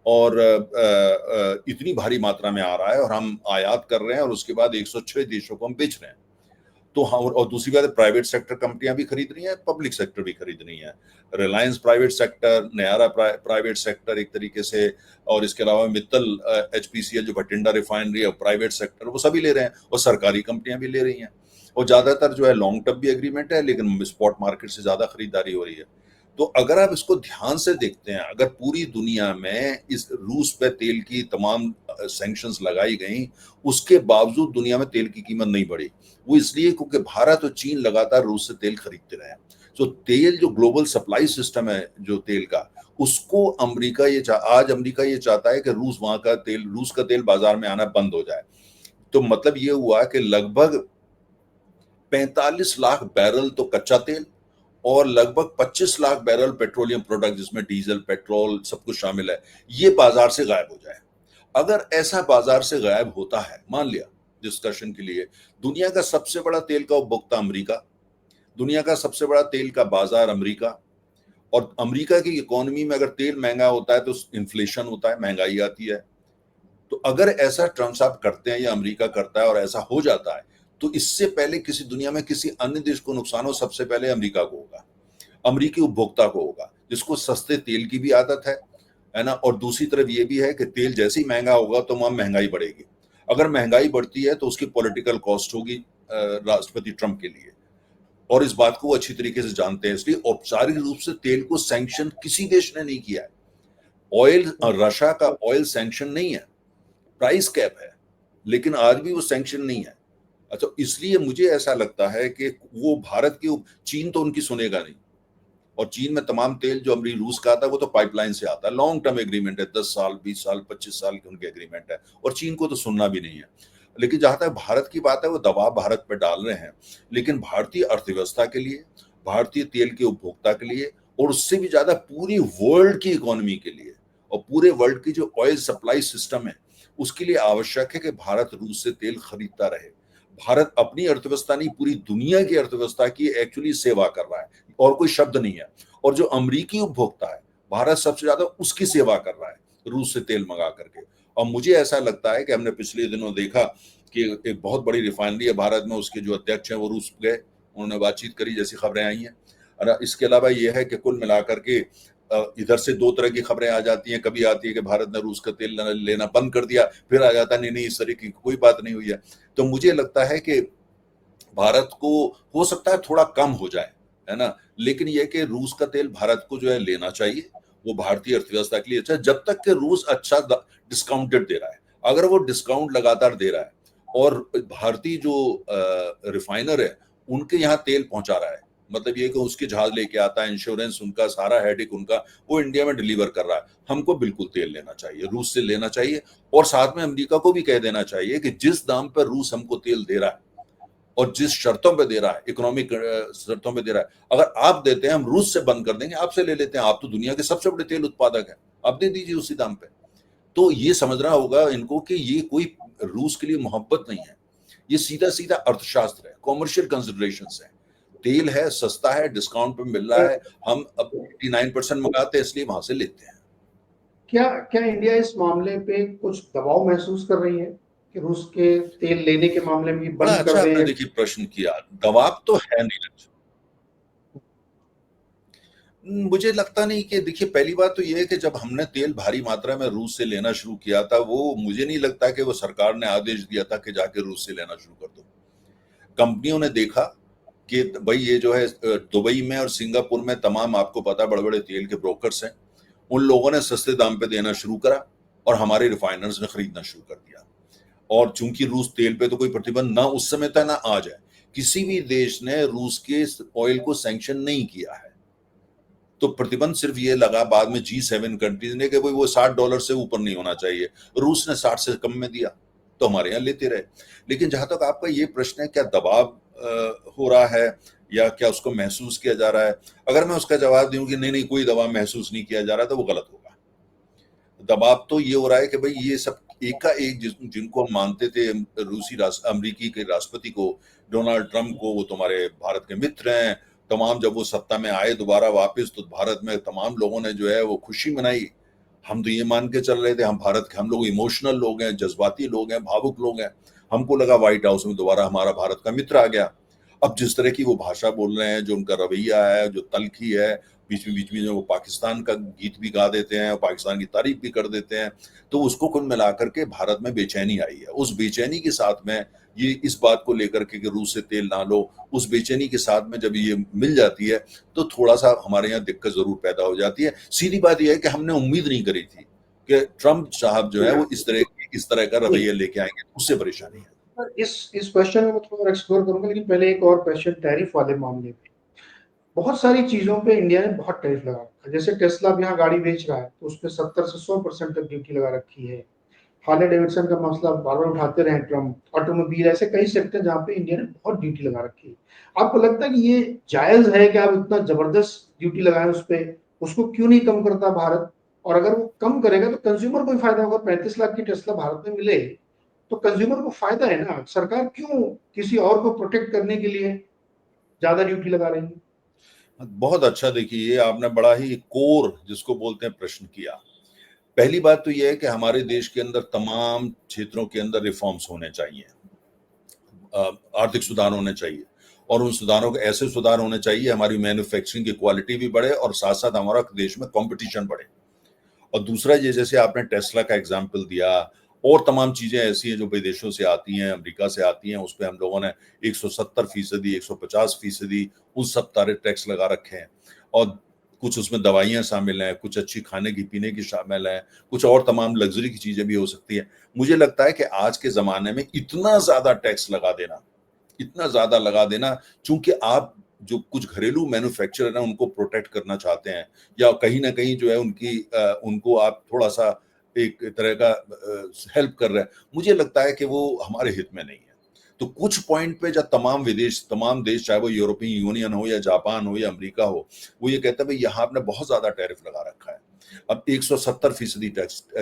और इतनी भारी मात्रा में आ रहा है और हम आयात कर रहे हैं और उसके बाद 106 देशों को हम बेच रहे हैं। तो हाँ, और दूसरी बात है, प्राइवेट सेक्टर कंपनियां भी खरीद रही हैं, पब्लिक सेक्टर भी खरीद रही हैं। Reliance private sector, Nayara private sector एक तरीके से, और इसके अलावा मित्तल एचपीसीएल जो भटिंडा रिफाइनरी है प्राइवेट सेक्टर, वो सभी ले रहे हैं और सरकारी कंपनियां भी ले रही हैं। और ज्यादातर जो है लॉन्ग टर्म भी एग्रीमेंट है, लेकिन स्पॉट मार्केट से ज्यादा खरीदारी हो रही है। तो अगर आप इसको ध्यान से देखते हैं, अगर पूरी दुनिया में इस रूस पे तेल की तमाम सैंक्शंस लगाई गई, उसके बावजूद दुनिया में तेल की कीमत नहीं बढ़ी। वो इसलिए क्योंकि भारत और चीन लगातार रूस से तेल खरीदते रहे हैं। तो तेल जो ग्लोबल सप्लाई सिस्टम है जो तेल का, उसको आज अमेरिका ये चाहता है कि रूस का तेल बाजार में आना बंद हो जाए। तो मतलब ये हुआ कि लगभग 45 लाख बैरल तो कच्चा तेल और लगभग 25 लाख बैरल पेट्रोलियम प्रोडक्ट जिसमें डीजल पेट्रोल सब कुछ शामिल है, ये बाजार से गायब हो जाए। अगर ऐसा बाजार से गायब होता है, मान लिया डिस्कशन के लिए, दुनिया का सबसे बड़ा तेल का उपभोक्ता अमेरिका, दुनिया का सबसे बड़ा तेल का बाजार अमेरिका, और अमेरिका की इकोनॉमी में अगर तेल महंगा होता है तो इन्फ्लेशन होता है, महंगाई आती है। तो अगर ऐसा ट्रम्प साहब करते हैं या अमेरिका करता है और ऐसा हो जाता है, तो इससे पहले किसी दुनिया में किसी अन्य देश को नुकसान हो, सबसे पहले अमेरिका को होगा, अमेरिकी उपभोक्ता को होगा, जिसको सस्ते तेल की भी आदत है ना। और दूसरी तरफ ये भी है कि तेल जैसे ही महंगा होगा तो वहां महंगाई बढ़ेगी। अगर महंगाई बढ़ती है तो उसकी पॉलिटिकल कॉस्ट होगी राष्ट्रपति ट्रंप के लिए, और इस बात को वो अच्छी तरीके से जानते हैं। इसलिए औपचारिक रूप से तेल को सैंक्शन किसी देश ने नहीं किया है। ऑयल, रशिया का ऑयल सैंक्शन नहीं है, प्राइस कैप है, लेकिन आज भी वो सैंक्शन नहीं है। अच्छा, इसलिए मुझे ऐसा लगता है कि वो भारत की, चीन तो उनकी सुनेगा नहीं। और चीन में तमाम तेल जो अमरी रूस का आता है वो तो पाइपलाइन से आता है, लॉन्ग टर्म एग्रीमेंट है, 10 साल 20 साल 25 साल के उनके एग्रीमेंट है, और चीन को तो सुनना भी नहीं है। लेकिन जहां तक भारत की बात है, वो दबाव भारत पर डाल रहे हैं, लेकिन भारतीय अर्थव्यवस्था के लिए, भारतीय तेल के उपभोक्ता के लिए, और उससे भी ज्यादा पूरी वर्ल्ड की इकोनॉमी के लिए और पूरे वर्ल्ड की जो ऑयल सप्लाई सिस्टम है उसके लिए आवश्यक है कि भारत रूस से तेल खरीदता रहे। भारत अपनी अर्थव्यवस्था नहीं, पूरी दुनिया की अर्थव्यवस्था की एक्चुअली सेवा कर रहा है, और कोई शब्द नहीं है। और जो अमरीकी उपभोक्ता है, भारत सबसे ज्यादा उसकी सेवा कर रहा है रूस से तेल मंगा करके। और मुझे ऐसा लगता है कि हमने पिछले दिनों देखा कि एक बहुत बड़ी रिफाइनरी है भारत में, उसके जो अध्यक्ष हैं वो रूस गए, उन्होंने बातचीत करी, जैसी खबरें आई हैं। और इसके अलावा यह है कि कुल मिलाकर के इधर से 2 तरह की खबरें आ जाती हैं। कभी आती है कि भारत ने रूस का तेल लेना बंद कर दिया, फिर आ जाता है नहीं नहीं, इस तरह की कोई बात नहीं हुई है। तो मुझे लगता है कि भारत को हो सकता है थोड़ा कम हो जाए, है ना, लेकिन यह कि रूस का तेल भारत को जो है लेना चाहिए, वो भारतीय अर्थव्यवस्था के लिए अच्छा है, जब तक कि रूस अच्छा डिस्काउंटेड दे रहा है। अगर वो डिस्काउंट लगातार दे रहा है और भारतीय जो रिफाइनर है उनके यहाँ तेल पहुंचा रहा है, मतलब ये कि उसके जहाज लेके आता है, इंश्योरेंस उनका, सारा हेडेक उनका, वो इंडिया में डिलीवर कर रहा है, हमको बिल्कुल तेल लेना चाहिए, रूस से लेना चाहिए। और साथ में अमेरिका को भी कह देना चाहिए कि जिस दाम पर रूस हमको तेल दे रहा है और जिस शर्तों पे दे रहा है, इकोनॉमिक शर्तों पे दे रहा है, अगर आप देते हैं हम रूस से बंद कर देंगे, आपसे ले लेते हैं, आप तो दुनिया के सबसे बड़े तेल उत्पादक हैं, आप दे दीजिए उसी दाम पे। तो ये समझना होगा इनको कि ये कोई रूस के लिए मोहब्बत नहीं है, ये सीधा सीधा अर्थशास्त्र है, कॉमर्शियल कंसिडरेशन है। तेल है, सस्ता है, डिस्काउंट पे मिल रहा है, हम अब 89% मंगाते हैं, इसलिए वहां से लेते हैं। क्या क्या इंडिया इस मामले पे कुछ दबाव महसूस कर रही है कि रूस के तेल लेने के मामले में ये बड़ा बंद कर अच्छा आपने दें? देखिए प्रश्न किया। दबाव तो है नहीं। मुझे लगता नहीं कि, देखिए पहली बात तो ये है कि जब हमने तेल भारी मात्रा में रूस से लेना शुरू किया था, वो मुझे नहीं लगता कि वो सरकार ने आदेश दिया था कि जाके रूस से लेना शुरू कर दो। कंपनियों ने देखा कि भाई ये जो है दुबई में और सिंगापुर में तमाम, आपको पता, बड़े बड़े तेल के ब्रोकर्स हैं, उन लोगों ने सस्ते दाम पे देना शुरू करा और हमारे रिफाइनर्स ने खरीदना शुरू कर दिया। और चूंकि रूस तेल पे तो कोई प्रतिबंध ना उस समय था ना आज है, किसी भी देश ने रूस के ऑयल को सैंक्शन नहीं किया है, तो प्रतिबंध सिर्फ ये लगा बाद में G7 कंट्रीज ने कि भाई वो $60 से ऊपर नहीं होना चाहिए। रूस ने 60 से कम में दिया, तो हमारे यहाँ लेते रहे। लेकिन जहां तक आपका ये प्रश्न है, क्या दबाव हो रहा है या क्या उसको महसूस किया जा रहा है, अगर मैं उसका जवाब दूं कि नहीं नहीं कोई दबाव महसूस नहीं किया जा रहा, तो वो गलत होगा। दबाव तो ये हो रहा है कि भाई ये सब एक का एक जिनको हम मानते थे, अमरीकी के राष्ट्रपति को, डोनाल्ड ट्रंप को, वो तुम्हारे भारत के मित्र हैं तमाम। जब वो सत्ता में आए दोबारा वापस, तो भारत में तमाम लोगों ने जो है वो खुशी मनाई। हम तो ये मान के चल रहे थे हम लोग इमोशनल लोग हैं, जज्बाती लोग हैं, भावुक लोग हैं। हमको लगा व्हाइट हाउस में दोबारा हमारा भारत का मित्र आ गया। अब जिस तरह की वो भाषा बोल रहे हैं, जो उनका रवैया है, जो तल्खी है, बीच में वो पाकिस्तान का गीत भी गा देते हैं, पाकिस्तान की तारीफ भी कर देते हैं, तो उसको कुल मिलाकर के भारत में बेचैनी आई है। उस बेचैनी के साथ में ये इस बात को लेकर के कि रूस से तेल ना लो, उस बेचैनी के साथ में जब ये मिल जाती है तो थोड़ा सा हमारे यहाँ दिक्कत जरूर पैदा हो जाती है। सीधी बात यह है कि हमने उम्मीद नहीं करी थी कि ट्रंप साहब जो है वो इस तरह का रवैया लेके आएंगे, उससे परेशानी है। इस क्वेश्चन में मैं थोड़ा एक्सप्लोर करूंगा, लेकिन पहले एक और क्वेश्चन टैरिफ वाले मामले में। बहुत सारी चीजों पे इंडिया ने बहुत टैरिफ लगा रखा है। जैसे टेस्ला अब यहाँ गाड़ी बेच रहा है तो उस पर 70 से 100% तक ड्यूटी लगा रखी है। हार्ले डेविडसन का मसला बार बार उठाते रहे ट्रम्प। ऑटोमोबाइल, ऐसे कई सेक्टर जहाँ पे इंडिया ने बहुत ड्यूटी लगा रखी है। आपको लगता है कि ये जायज है कि आप इतना जबरदस्त ड्यूटी लगाएं उस पर? उसको क्यों नहीं कम करता भारत? और अगर वो कम करेगा तो कंज्यूमर को भी फायदा होगा। 35 लाख की टेस्ला भारत में मिले तो कंज्यूमर को फायदा है ना। सरकार क्यों किसी और को प्रोटेक्ट करने के लिए ज्यादा ड्यूटी लगा रही है? बहुत अच्छा, देखिए ये आपने बड़ा ही कोर जिसको बोलते हैं प्रश्न किया। पहली बात तो यह है कि हमारे देश के अंदर तमाम क्षेत्रों के अंदर रिफॉर्म्स होने चाहिए, आर्थिक सुधार होने चाहिए, और उन सुधारों के ऐसे सुधार होने चाहिए हमारी मैन्युफैक्चरिंग की क्वालिटी भी बढ़े और साथ साथ हमारा देश में कंपटीशन बढ़े। और दूसरा ये, जैसे आपने टेस्ला का एग्जाम्पल दिया, और तमाम चीजें ऐसी हैं जो विदेशों से आती हैं, अमेरिका से आती हैं, उस पर हम लोगों ने 170%, 150% उन सब तारे टैक्स लगा रखे हैं। और कुछ उसमें दवाइयां शामिल हैं, कुछ अच्छी खाने की पीने की शामिल है, कुछ और तमाम लग्जरी की चीजें भी हो सकती है। मुझे लगता है कि आज के जमाने में इतना ज्यादा टैक्स लगा देना, इतना ज्यादा लगा देना, चूंकि आप जो कुछ घरेलू मैन्युफैक्चरर हैं उनको प्रोटेक्ट करना चाहते हैं, या कहीं ना कहीं जो है उनको आप थोड़ा सा एक तरह का हेल्प कर रहे हैं, मुझे लगता है कि वो हमारे हित में नहीं है। तो कुछ पॉइंट पे जब तमाम देश, चाहे वो यूरोपियन यूनियन हो या जापान हो या अमेरिका हो, वो ये कहता है भाई यहाँ आपने बहुत ज्यादा टैरिफ लगा रखा है, अब 170%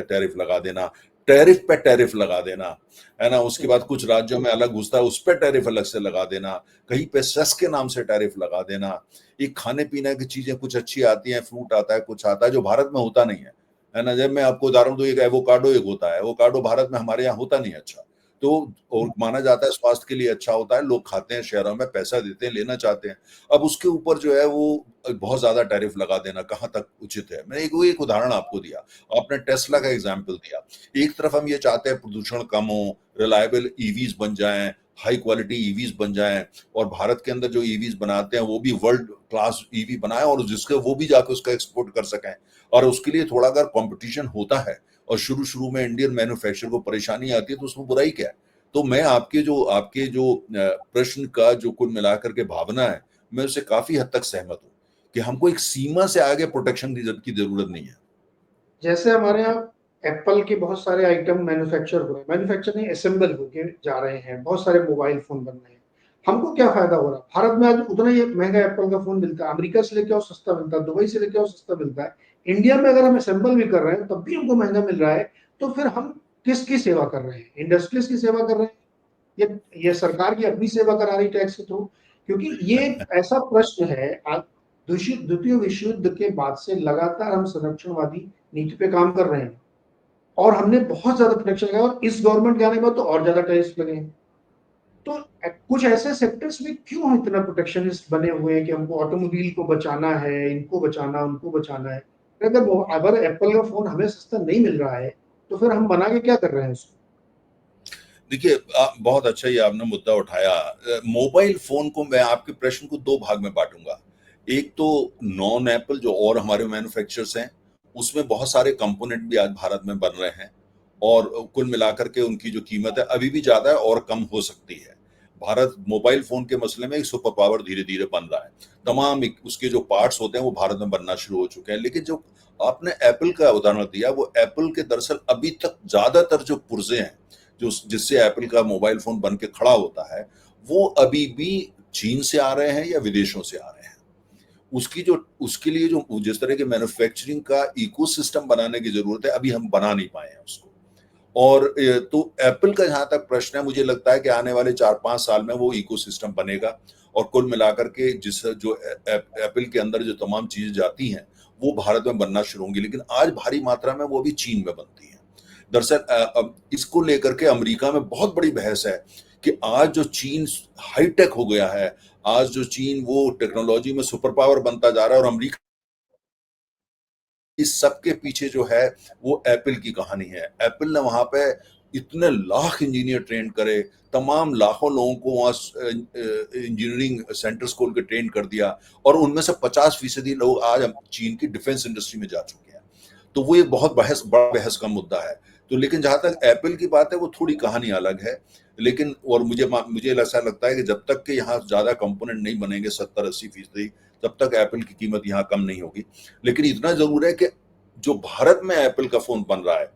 टैरिफ लगा देना, टैरिफ पे टैरिफ लगा देना, है ना। उसके बाद कुछ राज्यों में अलग घुसता है, उस पर टैरिफ अलग से लगा देना, कहीं पे सेस के नाम से टैरिफ लगा देना। एक खाने पीने की चीजें कुछ अच्छी आती हैं, फ्रूट आता है, कुछ आता है जो भारत में होता नहीं है ना। जब मैं आपको उदाहरण दूं, एक एवोकाडो एक होता है, एवोकाडो भारत में हमारे यहाँ होता नहीं अच्छा, तो और माना जाता है स्वास्थ्य के लिए अच्छा होता है, लोग खाते हैं, शहरों में पैसा देते हैं, लेना चाहते हैं। अब उसके ऊपर जो है वो बहुत ज्यादा टैरिफ लगा देना कहाँ तक उचित है? मैंने एक उदाहरण आपको दिया, आपने टेस्ला का एग्जाम्पल दिया। एक तरफ हम ये चाहते हैं प्रदूषण कम हो, रिलायबल ईवीज बन जाएं, हाई क्वालिटी ईवीज बन जाएं, और भारत के अंदर जो ईवीज बनाते हैं वो भी वर्ल्ड क्लास ईवी बनाए, और जिसके वो भी जाकर उसका एक्सपोर्ट कर सकें। और उसके लिए थोड़ा अगर कंपटीशन होता है और शुरू शुरू में इंडियन मैन्युफैक्चरर को परेशानी आती है, तो उसमें बुराई क्या है? तो मैं आपके जो प्रश्न का जो कुल मिलाकर के भावना है, मैं उससे काफी हद तक सहमत हूँ कि हमको एक सीमा से आगे प्रोटेक्शन की जरूरत नहीं है। जैसे हमारे यहाँ एप्पल के बहुत सारे आइटम मैन्युफैक्चर नहीं, असेंबल होके जा रहे हैं। बहुत सारे मोबाइल फोन बन रहे हैं। हमको क्या फायदा हो रहा है? भारत में आज उतना ही महंगा एप्पल का फोन मिलता है, अमेरिका से लेके आओ सस्ता मिलता है, दुबई से लेके आओ सस्ता मिलता है। इंडिया में अगर हम असेंबल भी कर रहे हैं तब भी हमको महंगा मिल रहा है। तो फिर हम किसकी सेवा कर रहे हैं? इंडस्ट्रीज की सेवा कर रहे हैं? ये सरकार की अपनी सेवा करा रही टैक्स के थ्रू? क्योंकि ये एक ऐसा प्रश्न है। द्वितीय विश्व युद्ध के बाद से लगातार हम संरक्षणवादी नीति पे काम कर रहे हैं, और हमने बहुत ज्यादा प्रोटेक्शन लगाया, और इस गवर्नमेंट के आने के बाद तो और ज्यादा टैक्स लगे हैं। तो कुछ ऐसे सेक्टर्स में क्यों हम इतना प्रोटेक्शनिस्ट बने हुए हैं कि हमको ऑटोमोबाइल को बचाना है, इनको बचाना, उनको बचाना है? अगर एप्पल का फोन हमें सस्ता नहीं मिल रहा है तो फिर हम बना के क्या कर रहे हैं उसको? देखिए, बहुत अच्छा ये आपने मुद्दा उठाया। मोबाइल फोन को मैं आपके प्रश्न को दो भाग में बांटूंगा। एक तो नॉन एप्पल जो और हमारे मैन्युफैक्चरर्स हैं, उसमें बहुत सारे कंपोनेंट भी आज भारत में बन रहे हैं, और कुल मिलाकर के उनकी जो कीमत है अभी भी ज्यादा है और कम हो सकती है। भारत मोबाइल फोन के मसले में एक सुपर पावर धीरे धीरे बन रहा है। तमाम उसके जो पार्ट्स होते हैं वो भारत में बनना शुरू हो चुके हैं। लेकिन जो आपने एप्पल का उदाहरण दिया, वो एप्पल के दरअसल अभी तक ज्यादातर जो पुर्जे हैं जो जिससे एप्पल का मोबाइल फोन बन के खड़ा होता है, वो अभी भी चीन से आ रहे हैं या विदेशों से आ रहे हैं। उसके लिए जो जिस तरह के मैन्युफैक्चरिंग का इकोसिस्टम बनाने की जरूरत है, अभी हम बना नहीं पाए हैं उसको। और तो एप्पल का जहां तक प्रश्न है, मुझे लगता है कि आने वाले 4-5 साल में वो इकोसिस्टम बनेगा और कुल मिलाकर के जो एप्पल के अंदर जो तमाम चीजें जाती हैं वो भारत में बनना शुरू होंगी। लेकिन आज भारी मात्रा में वो अभी चीन में बनती है। दरअसल इसको लेकर के अमेरिका में बहुत बड़ी बहस है कि आज जो चीन हाईटेक हो गया है, आज जो चीन वो टेक्नोलॉजी में सुपर पावर बनता जा रहा है, और अमेरिका इस सब के पीछे जो है वो एप्पल की कहानी है। एप्पल ने वहां पे इतने लाख इंजीनियर ट्रेन करे, तमाम लाखों लोगों को वहां इंजीनियरिंग सेंटर्स खोल के ट्रेन कर दिया, और उनमें से 50% लोग आज चीन की डिफेंस इंडस्ट्री में जा चुके हैं। तो वो एक बहुत बड़ा बहस का मुद्दा है। तो लेकिन जहां तक एप्पल की बात है, वो थोड़ी कहानी अलग है। लेकिन और मुझे ऐसा लगता है कि जब तक के यहाँ ज्यादा कंपोनेंट नहीं बनेंगे 70-80%, तब तक एप्पल की कीमत यहाँ कम नहीं होगी। लेकिन इतना जरूर है कि जो भारत में एप्पल का फोन बन रहा है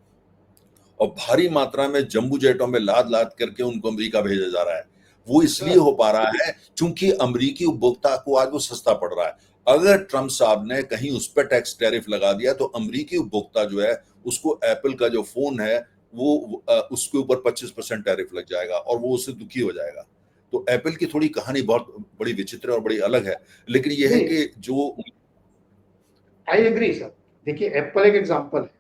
और भारी मात्रा में जंबू जेटों में लाद लाद करके उनको अमेरिका भेजा जा रहा है, वो इसलिए हो पा रहा है क्योंकि अमेरिकी उपभोक्ता को आज वो सस्ता पड़ रहा है। अगर ट्रंप साहब ने कहीं उस पर टैक्स टैरिफ लगा दिया तो अमेरिकी उपभोक्ता जो है उसको एप्पल का जो फोन है वो उसके ऊपर 25% टैरिफ लग जाएगा और वो उससे दुखी हो जाएगा। तो एप्पल की थोड़ी कहानी बहुत बड़ी विचित्र और बड़ी अलग है। लेकिन यह है कि जो आई एग्री सर। देखिए एप्पल एक एग्जांपल है,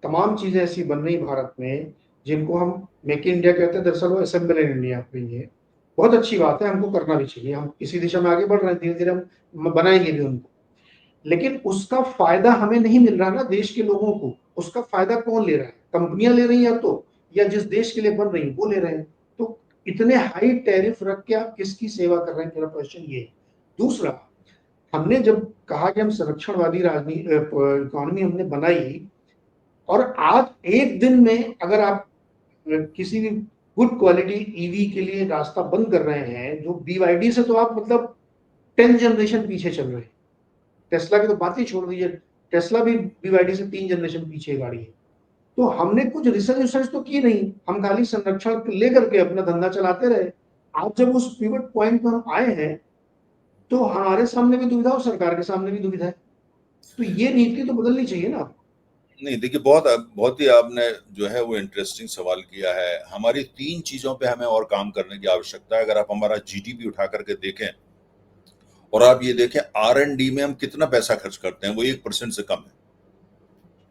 तमाम चीजें ऐसी बन रही भारत में जिनको हम मेक इन इंडिया कहते हैं, दरअसल वो असेंबल इन इंडिया हुई है। बहुत अच्छी बात है, हमको करना भी चाहिए, हम इसी दिशा में आगे बढ़ रहे हैं, धीरे धीरे हम बनाएंगे भी उनको। लेकिन उसका फायदा हमें नहीं मिल रहा ना, देश के लोगों को। उसका फायदा कौन ले रहा है? कंपनियां ले रही हैं तो, या जिस देश के लिए बन रही वो ले रहे हैं। तो इतने हाई टैरिफ रख के आप किसकी सेवा कर रहे हैं, मेरा क्वेश्चन ये है। दूसरा, हमने जब कहा कि हम संरक्षणवादी राजनीति इकोनॉमी हमने बनाई, और आज एक दिन में अगर आप किसी भी गुड क्वालिटी ईवी के लिए रास्ता बंद कर रहे हैं, जो बीवाईडी से, तो आप मतलब 10 जनरेशन पीछे चल रहे हैं। टेस्ला की तो बात ही छोड़ दीजिए, टेस्ला भी बीवाईडी से 3 जनरेशन पीछे गाड़ी है। तो हमने कुछ रिसर्च तो की नहीं, हम खाली संरक्षण लेकर के अपना धंधा चलाते रहे। आज जब उस पिवट पॉइंट पर हम आए हैं, तो हमारे सामने भी दुविधा और सरकार के सामने भी दुविधा है। तो ये नीति तो बदलनी चाहिए ना। नहीं, देखिए बहुत बहुत ही आपने जो है वो इंटरेस्टिंग सवाल किया है। हमारी 3 चीजों पे हमें और काम करने की आवश्यकता है। अगर आप हमारा जीडीपी उठा करके देखें और आप ये देखें R&D में हम कितना पैसा खर्च करते हैं, वो 1% से कम है।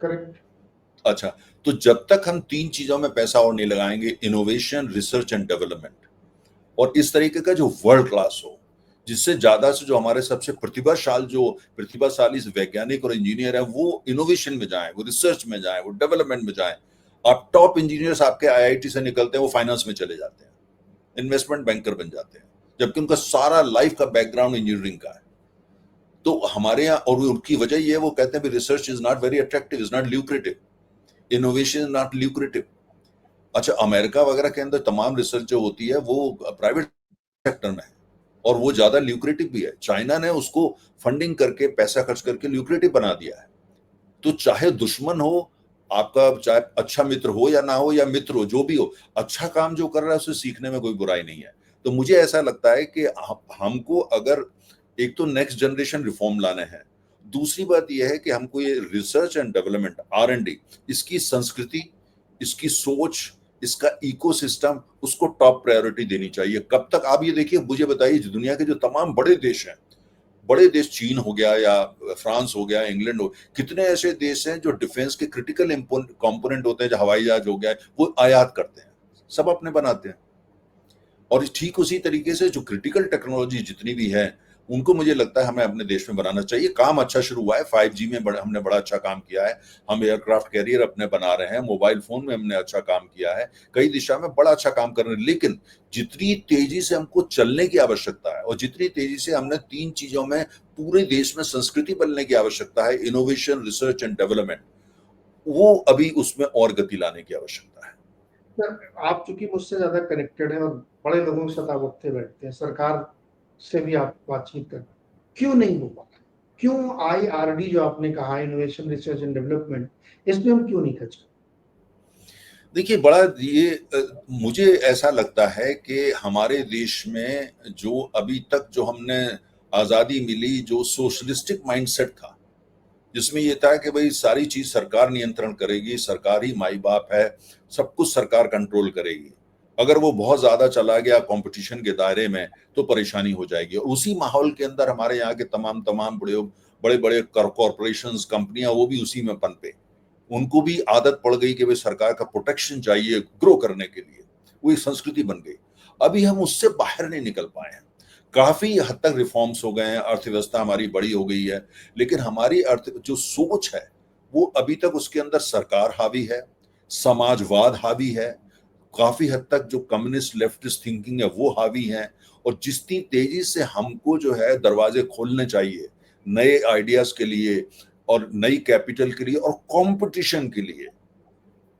करेक्ट। अच्छा, तो जब तक हम 3 चीजों में पैसा और नहीं लगाएंगे, इनोवेशन, रिसर्च एंड डेवलपमेंट, और इस तरीके का जो वर्ल्ड क्लास हो, जिससे ज्यादा से जो हमारे सबसे प्रतिभाशाली वैज्ञानिक और इंजीनियर है वो इनोवेशन में जाएं, वो रिसर्च में जाएं, वो डेवलपमेंट में जाएं। आप टॉप इंजीनियर्स आपके आईआईटी से निकलते हैं, वो फाइनेंस में चले जाते हैं, इन्वेस्टमेंट बैंकर बन जाते हैं, जबकि उनका सारा लाइफ का बैकग्राउंड इंजीनियरिंग का है। तो हमारे यहाँ, और उनकी वजह ये है, वो कहते हैं भी research is not very attractive, is not lucrative, innovation is not lucrative. अच्छा, अमेरिका वगैरह के अंदर तमाम रिसर्च जो होती है वो प्राइवेट सेक्टर में है और वो ज्यादा ल्यूक्रेटिव भी है। चाइना ने उसको फंडिंग करके, पैसा खर्च करके ल्यूक्रेटिव बना दिया है। तो चाहे दुश्मन हो आपका, चाहे अच्छा मित्र हो या ना हो, या मित्र हो, जो भी हो, अच्छा काम जो कर रहा है उसे सीखने में कोई बुराई नहीं है। तो मुझे ऐसा लगता है कि हमको अगर एक तो नेक्स्ट जनरेशन रिफॉर्म लाने हैं, दूसरी बात यह है कि हमको ये रिसर्च एंड डेवलपमेंट, R&D, इसकी संस्कृति, इसकी सोच, इसका इकोसिस्टम, उसको टॉप प्रायोरिटी देनी चाहिए। कब तक? आप ये देखिए, मुझे बताइए, दुनिया के जो तमाम बड़े देश हैं, बड़े देश, चीन हो गया या फ्रांस हो गया, इंग्लैंड हो, कितने ऐसे देश हैं जो डिफेंस के क्रिटिकल कंपोनेंट होते हैं, जो हवाई जहाज हो गया, वो आयात करते हैं, सब अपने बनाते हैं। और ठीक उसी तरीके से जो क्रिटिकल टेक्नोलॉजी जितनी भी है, उनको मुझे लगता है हमें अपने देश में बनाना चाहिए। काम अच्छा शुरू हुआ है, 5G में हमने बड़ा अच्छा काम किया है, हम एयरक्राफ्ट कैरियर अपने बना रहे हैं, मोबाइल फोन में हमने अच्छा काम किया है, कई दिशा में बड़ा अच्छा काम कर रहे हैं। लेकिन जितनी तेजी से हमको चलने की आवश्यकता है और जितनी तेजी से हमने 3 चीजों में पूरे देश में संस्कृति बनने की आवश्यकता है, इनोवेशन, रिसर्च एंड डेवलपमेंट, वो अभी उसमें और गति लाने की आवश्यकता है। सर, आप चूंकि मुझसे ज्यादा कनेक्टेड हैं और बड़े लोगों के साथ आप उठते बैठते हैं, सरकार से भी आप बातचीत करते हैं, क्यों नहीं हो पा रहा? क्यों IRD जो आपने कहा, इनोवेशन रिसर्च एंड डेवलपमेंट, इसमें हम क्यों नहीं खर्च कर? देखिए बड़ा ये मुझे ऐसा लगता है कि हमारे देश में जो अभी तक जो हमने आज़ादी मिली, जो सोशलिस्टिक माइंडसेट था, जिसमें ये था कि भाई सारी चीज़ सरकार नियंत्रण करेगी, सरकार ही माई-बाप है, सब कुछ सरकार कंट्रोल करेगी। अगर वो बहुत ज़्यादा चला गया कॉम्पिटिशन के दायरे में, तो परेशानी हो जाएगी। और उसी माहौल के अंदर हमारे यहाँ के तमाम बड़े-बड़े कॉर्पोरेशंस, कंपनियाँ वो भी उसी में पनपे। उनको भी आदत पड़ गई कि भाई सरकार का प्रोटेक्शन चाहिए ग्रो करने के लिए, वो एक संस्कृति बन गई। अभी हम उससे बाहर नहीं निकल पाए हैं। काफी हद तक रिफॉर्म्स हो गए हैं, अर्थव्यवस्था हमारी बड़ी हो गई है, लेकिन हमारी अर्थ जो सोच है वो अभी तक उसके अंदर सरकार हावी है, समाजवाद हावी है, काफी हद तक जो कम्युनिस्ट लेफ्टिस्ट थिंकिंग है वो हावी है। और जितनी तेजी से हमको जो है दरवाजे खोलने चाहिए नए आइडियाज के लिए और नई कैपिटल के लिए और कंपटीशन के लिए,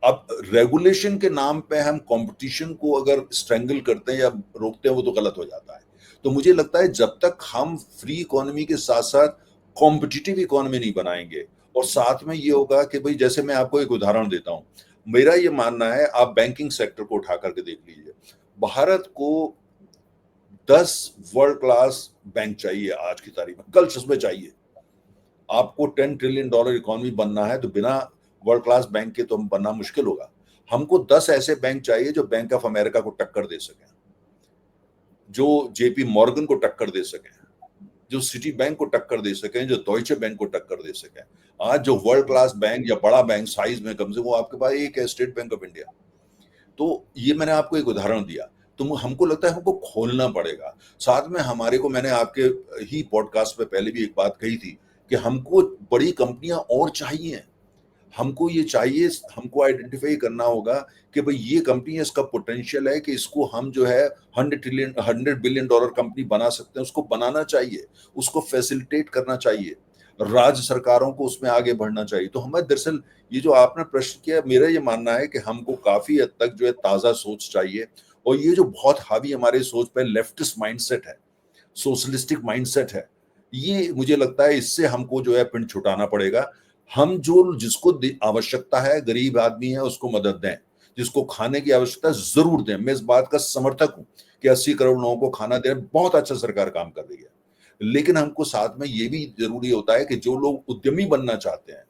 अब रेगुलेशन के नाम पे हम कंपटीशन को अगर स्ट्रेंगल करते हैं या रोकते हैं वो तो गलत हो जाता है। तो मुझे लगता है जब तक हम फ्री इकोनॉमी के साथ साथ कॉम्पिटिटिव इकोनॉमी नहीं बनाएंगे, और साथ में ये होगा कि भाई जैसे मैं आपको एक उदाहरण देता हूँ, मेरा ये मानना है, आप बैंकिंग सेक्टर को उठा करके देख लीजिए, भारत को 10 वर्ल्ड क्लास बैंक चाहिए आज की तारीख में, कल सच चाहिए। आपको $10 ट्रिलियन इकोनॉमी बनना है तो बिना वर्ल्ड क्लास बैंक के तो बनना मुश्किल होगा। हमको 10 ऐसे बैंक चाहिए जो बैंक ऑफ अमेरिका को टक्कर दे सकें, जो जेपी मॉर्गन को टक्कर दे सकें, जो सिटी बैंक को टक्कर दे सकें, जो डॉइचे बैंक को टक्कर दे सकें। आज जो वर्ल्ड क्लास बैंक या बड़ा बैंक साइज में कम से वो आपके पास एक है, स्टेट बैंक ऑफ इंडिया। तो ये मैंने आपको एक उदाहरण दिया। तो हमको लगता है हमको खोलना पड़ेगा। साथ में हमारे को, मैंने आपके ही पॉडकास्ट में पहले भी एक बात कही थी कि हमको बड़ी कंपनियां और चाहिए। हमको ये चाहिए, हमको आइडेंटिफाई करना होगा कि भाई ये कंपनी है, इसका पोटेंशियल है कि इसको हम जो है 100 बिलियन डॉलर कंपनी बना सकते हैं, उसको बनाना चाहिए, उसको फैसिलिटेट करना चाहिए, राज्य सरकारों को उसमें आगे बढ़ना चाहिए। तो हमें दरअसल ये जो आपने प्रश्न किया, मेरा ये मानना है कि हमको काफी हद तक जो है ताजा सोच चाहिए। और ये जो बहुत हावी हमारे सोच पे लेफ्टिस्ट माइंडसेट है, सोशलिस्टिक माइंडसेट है, ये मुझे लगता है इससे हमको जो है पिंड छुटाना पड़ेगा। हम जो जिसको आवश्यकता है, गरीब आदमी है, उसको मदद दें, जिसको खाने की आवश्यकता है जरूर दें। मैं इस बात का समर्थक हूं कि 80 करोड़ लोगों को खाना दे, बहुत अच्छा सरकार काम कर रही है। लेकिन हमको साथ में ये भी जरूरी होता है कि जो लोग उद्यमी बनना चाहते हैं,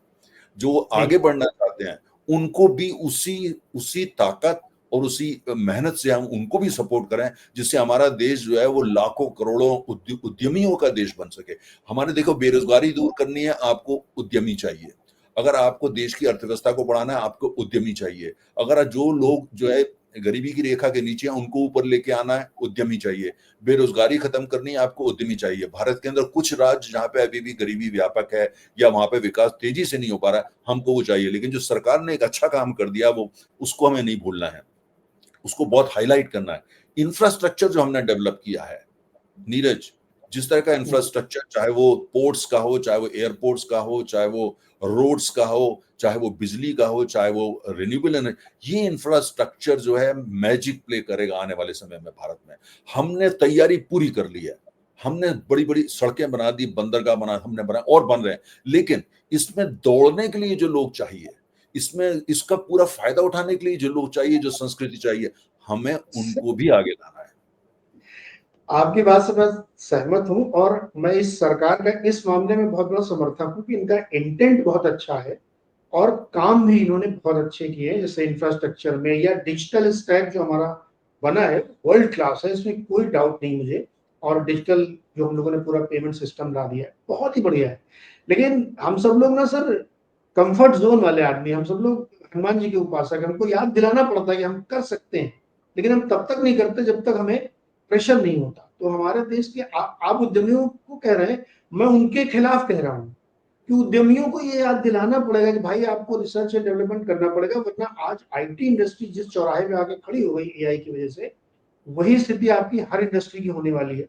जो जी। आगे बढ़ना चाहते हैं, उनको भी उसी उसी ताकत और उसी मेहनत से हम उनको भी सपोर्ट करें, जिससे हमारा देश जो है वो लाखों करोड़ों उद्यमियों का देश बन सके। हमारे देखो, बेरोजगारी दूर करनी है, आपको उद्यमी चाहिए। अगर आपको देश की अर्थव्यवस्था को बढ़ाना है, आपको उद्यमी चाहिए। अगर जो लोग जो है गरीबी की रेखा के नीचे हैं, उनको ऊपर लेके आना है, उद्यमी चाहिए। बेरोजगारी खत्म करनी है, आपको उद्यमी चाहिए। भारत के अंदर कुछ राज्य जहां पे अभी भी गरीबी व्यापक है या वहां पे विकास तेजी से नहीं हो पा रहा है, हमको वो चाहिए। लेकिन जो सरकार ने एक अच्छा काम कर दिया, वो उसको हमें नहीं भूलना है, उसको बहुत हाईलाइट करना है। इंफ्रास्ट्रक्चर जो हमने डेवलप किया है नीरज, जिस तरह का इंफ्रास्ट्रक्चर, चाहे वो पोर्ट्स का हो, चाहे वो एयरपोर्ट्स का हो, चाहे वो रोड्स का हो, चाहे वो बिजली का हो, चाहे वो रिन्यूएबल एनर्जी, ये इंफ्रास्ट्रक्चर जो है मैजिक प्ले करेगा आने वाले समय में भारत में। हमने तैयारी पूरी कर ली है, हमने बड़ी बड़ी सड़कें बना दी, बंदरगाह बना, हमने बना और बन रहे हैं। लेकिन इसमें दौड़ने के लिए जो लोग चाहिए, इसमें इसका पूरा फायदा उठाने के लिए जो लोग चाहिए, जो संस्कृति चाहिए, हमें उनको भी आगे लाना है। आपकी बात से मैं सहमत हूं, और मैं इस सरकार का इस मामले में बहुत बड़ा समर्थक हूं कि इनका इंटेंट बहुत अच्छा है और काम भी इन्होंने बहुत अच्छे किए हैं। जैसे इंफ्रास्ट्रक्चर में या डिजिटल स्टैक जो हमारा बना है, वर्ल्ड क्लास है, इसमें कोई डाउट नहीं मुझे। और डिजिटल जो हम लोगों ने पूरा पेमेंट सिस्टम ला दिया है, बहुत ही बढ़िया है। लेकिन हम सब लोग ना सर, कंफर्ट जोन वाले आदमी, हम सब लोग हनुमान जी के उपासक, हमको याद दिलाना पड़ता है कि हम कर सकते हैं, लेकिन हम तब तक नहीं करते जब तक हमें प्रेशर नहीं होता। तो हमारे देश के आप उद्यमियों को कह रहे हैं, मैं उनके खिलाफ कह रहा हूं कि उद्यमियों को ये याद दिलाना पड़ेगा कि भाई आपको रिसर्च एंड डेवलपमेंट करना पड़ेगा, वरना आज आईटी इंडस्ट्री जिस चौराहे में आके खड़ी हो गई एआई की वजह से, वही स्थिति आपकी हर इंडस्ट्री की होने वाली है।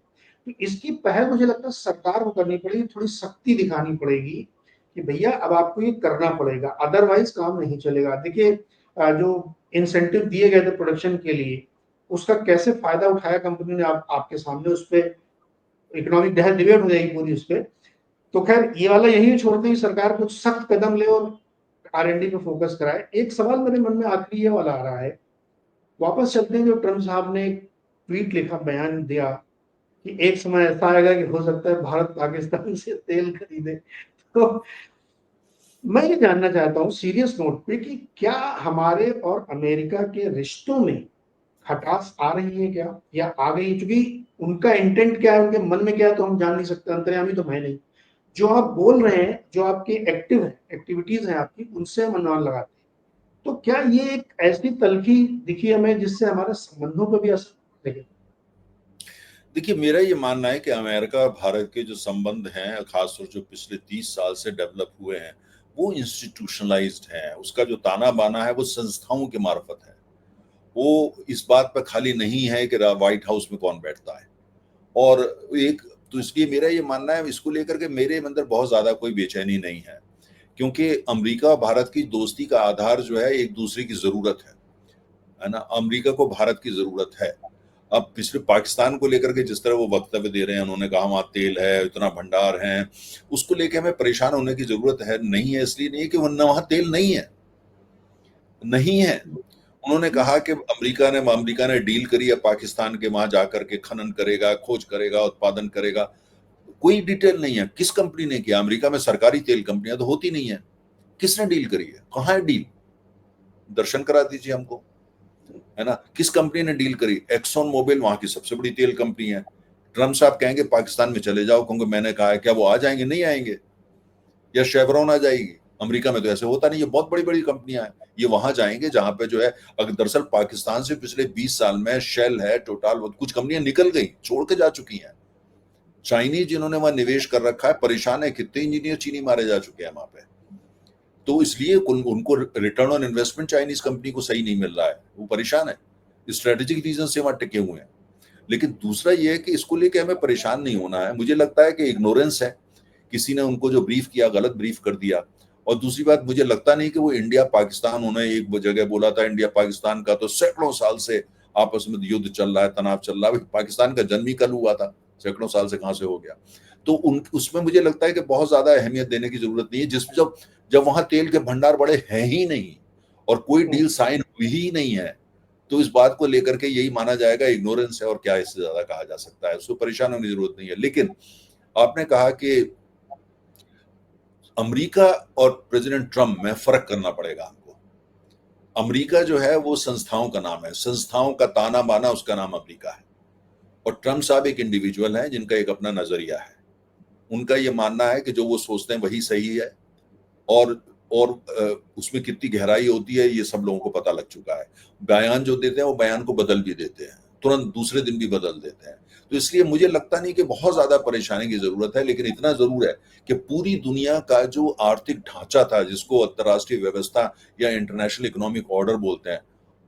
तो इसकी पहल मुझे लगता है सरकार को करनी पड़ेगी, थोड़ी सख्ती दिखानी पड़ेगी कि भैया अब आपको ये करना पड़ेगा, अदरवाइज काम नहीं चलेगा। देखिए जो इंसेंटिव दिए गए थे प्रोडक्शन के लिए, उसका कैसे फायदा उठाया कंपनी ने, आपके सामने उस पे इकोनॉमिक डिबेट हो जाएगी पूरी उस पे। तो खैर ये वाला यही छोड़ते ही सरकार कुछ सख्त कदम ले और R&D पे फोकस कराए। एक सवाल मेरे मन में आखिरी ये वाला आ रहा है, वापस चलते हैं, जो ट्रम्प साहब ने एक ट्वीट लिखा, बयान दिया कि एक समय ऐसा आएगा कि हो सकता है भारत पाकिस्तान से तेल खरीदे। तो मैं ये जानना चाहता हूँ सीरियस नोट पे कि क्या हमारे और अमेरिका के रिश्तों में खटास आ रही है क्या, या आ गई है? क्योंकि उनका इंटेंट क्या है, उनके मन में क्या है, तो हम जान नहीं सकते, अंतर्यामी तो मैं नहीं। जो आप बोल रहे हैं, जो आपकी एक्टिविटीज हैं आपकी, उनसे हम अनुमान लगाते हैं। तो क्या ये एक ऐसी तलखी दिखी हमें जिससे हमारे संबंधों पर भी असर पड़ेगा? देखिए, मेरा ये मानना है कि अमेरिका और भारत के जो संबंध हैं, खासतौर जो पिछले 30 साल से डेवलप हुए हैं, वो इंस्टीट्यूशनलाइज्ड हैं। उसका जो ताना बाना है वो संस्थाओं के मार्फत है। वो इस बात पर खाली नहीं है कि व्हाइट हाउस में कौन बैठता है। और एक तो इसलिए मेरा ये मानना है, इसको लेकर के मेरे अंदर बहुत ज्यादा कोई बेचैनी नहीं है, क्योंकि अमेरिका और भारत की दोस्ती का आधार जो है एक दूसरे की जरूरत है ना। अमेरिका को भारत की जरूरत है। अब पिछले पाकिस्तान को लेकर के जिस तरह वो वक्तव्य दे रहे हैं, उन्होंने कहा वहां तेल है, इतना भंडार है, उसको लेकर हमें परेशान होने की जरूरत है नहीं है। इसलिए नहीं है कि वहां तेल नहीं है, नहीं है। उन्होंने कहा कि अमेरिका ने डील करी है पाकिस्तान के, वहां जाकर के खनन करेगा, खोज करेगा, उत्पादन करेगा। कोई डिटेल नहीं है किस कंपनी ने किया। अमेरिका में सरकारी तेल कंपनियां तो होती नहीं है। किसने डील करी है, कहाँ है डील, दर्शन करा दीजिए हमको, है ना। किस कंपनी ने डील करी? एक्सॉन मोबिल वहां की सबसे बड़ी तेल कंपनी है। ट्रम्प साहब कहेंगे पाकिस्तान में चले जाओ, क्योंकि मैंने कहा है, क्या वो आ जाएंगे? नहीं आएंगे। या शेवरॉन आ जाएगी? अमेरिका में तो ऐसे होता नहीं, ये बहुत बड़ी बड़ी कंपनियां हैं, ये वहां जाएंगे जहां पे जो है। अगर दरअसल पाकिस्तान से पिछले 20 साल में शेल है, टोटल, कुछ कंपनियां निकल गई, छोड़ के जा चुकी हैं। चाइनीज जिन्होंने वहां निवेश कर रखा है परेशान है, कितने इंजीनियर चीनी मारे जा चुके हैं वहां पे। तो इसलिए उनको return on investment Chinese company को सही नहीं मिल रहा है, वो परेशान है, स्ट्रेटेजिक रीजन से वहां टिके हुए हैं। लेकिन दूसरा ये है कि इसको लेके हमें परेशान नहीं होना है। मुझे लगता है कि इग्नोरेंस है, किसी ने उनको जो ब्रीफ किया गलत ब्रीफ कर दिया। और दूसरी बात, मुझे लगता नहीं कि वो इंडिया पाकिस्तान, उन्होंने एक जगह बोला था इंडिया पाकिस्तान का तो सैकड़ों साल से आपस में युद्ध चल रहा है, तनाव चल रहा है। पाकिस्तान का जन्म ही कल हुआ था, सैकड़ों साल से कहां से हो गया। तो उसमें मुझे लगता है कि बहुत ज्यादा अहमियत देने की जरूरत नहीं है, जिसमें जब जब वहां तेल के भंडार बड़े हैं ही नहीं और कोई डील साइन हुई ही नहीं है, तो इस बात को लेकर के यही माना जाएगा इग्नोरेंस है, और क्या इससे ज्यादा कहा जा सकता है। उसको परेशान होने की जरूरत नहीं है। लेकिन आपने कहा कि अमेरिका और प्रेसिडेंट ट्रम्प में फर्क करना पड़ेगा हमको। अमेरिका जो है वो संस्थाओं का नाम है, संस्थाओं का ताना बाना, उसका नाम अमेरिका है। और ट्रम्प साहब एक इंडिविजुअल है जिनका एक अपना नजरिया है। उनका ये मानना है कि जो वो सोचते हैं वही सही है। और और उसमें कितनी गहराई होती है ये सब लोगों को पता लग चुका है। बयान जो देते हैं वो बयान को बदल भी देते हैं, तुरंत दूसरे दिन भी बदल देते हैं। तो इसलिए मुझे लगता नहीं कि बहुत ज्यादा परेशानी की जरूरत है। लेकिन इतना जरूर है कि पूरी दुनिया का जो आर्थिक ढांचा था, जिसको अंतर्राष्ट्रीय व्यवस्था या इंटरनेशनल इकोनॉमिक ऑर्डर बोलते हैं,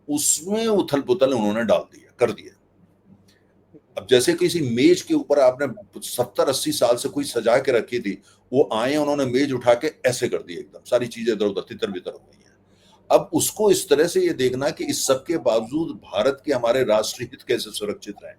उसमें उथल पुथल उन्होंने डाल दिया, कर दिया। अब जैसे किसी मेज के ऊपर आपने 70-80 साल से कोई सजा के रखी थी, वो आए, उन्होंने मेज उठा के ऐसे कर दी, एकदम सारी चीजें इधर उधर तितर बितर हो गई हैं। अब उसको इस तरह से ये देखना कि इस सब के बावजूद भारत के हमारे राष्ट्रीय हित कैसे सुरक्षित रहें,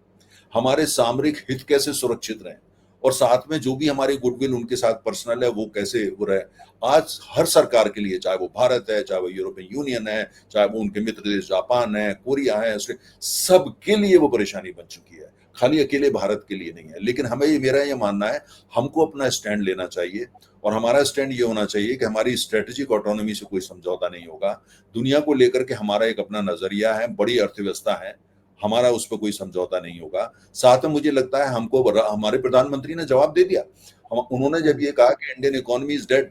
हमारे सामरिक हित कैसे सुरक्षित रहें, और साथ में जो भी हमारी गुडविल उनके साथ पर्सनल है वो कैसे वो रहे। आज हर सरकार के लिए, चाहे वो भारत है, चाहे वो यूरोपियन यूनियन है, चाहे वो उनके मित्र देश जापान है, कोरिया है, सबके लिए वो परेशानी बन चुकी है। खाली अकेले भारत के लिए नहीं है। लेकिन हमें, मेरा ये मानना है, हमको अपना स्टैंड लेना चाहिए। और हमारा स्टैंड ये होना चाहिए कि हमारी स्ट्रेटेजिक ऑटोनॉमी से कोई समझौता नहीं होगा। दुनिया को लेकर के हमारा एक अपना नजरिया है, बड़ी अर्थव्यवस्था है, हमारा उस पर कोई समझौता नहीं होगा। साथ में मुझे लगता है हमको, हमारे प्रधानमंत्री ने जवाब दे दिया। उन्होंने जब ये कहा कि इंडियन इकोनॉमी इज डेड,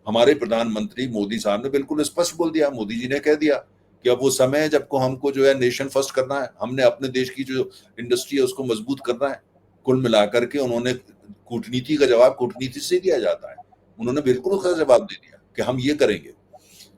हमारे प्रधानमंत्री मोदी साहब ने बिल्कुल स्पष्ट बोल दिया। मोदी जी ने कह दिया कि अब वो समय है जब को हमको जो है नेशन फर्स्ट करना है, हमने अपने देश की जो इंडस्ट्री है उसको मजबूत करना है। कुल मिलाकर के उन्होंने, कूटनीति का जवाब कूटनीति से दिया जाता है, उन्होंने बिल्कुल उसका जवाब दे दिया कि हम ये करेंगे।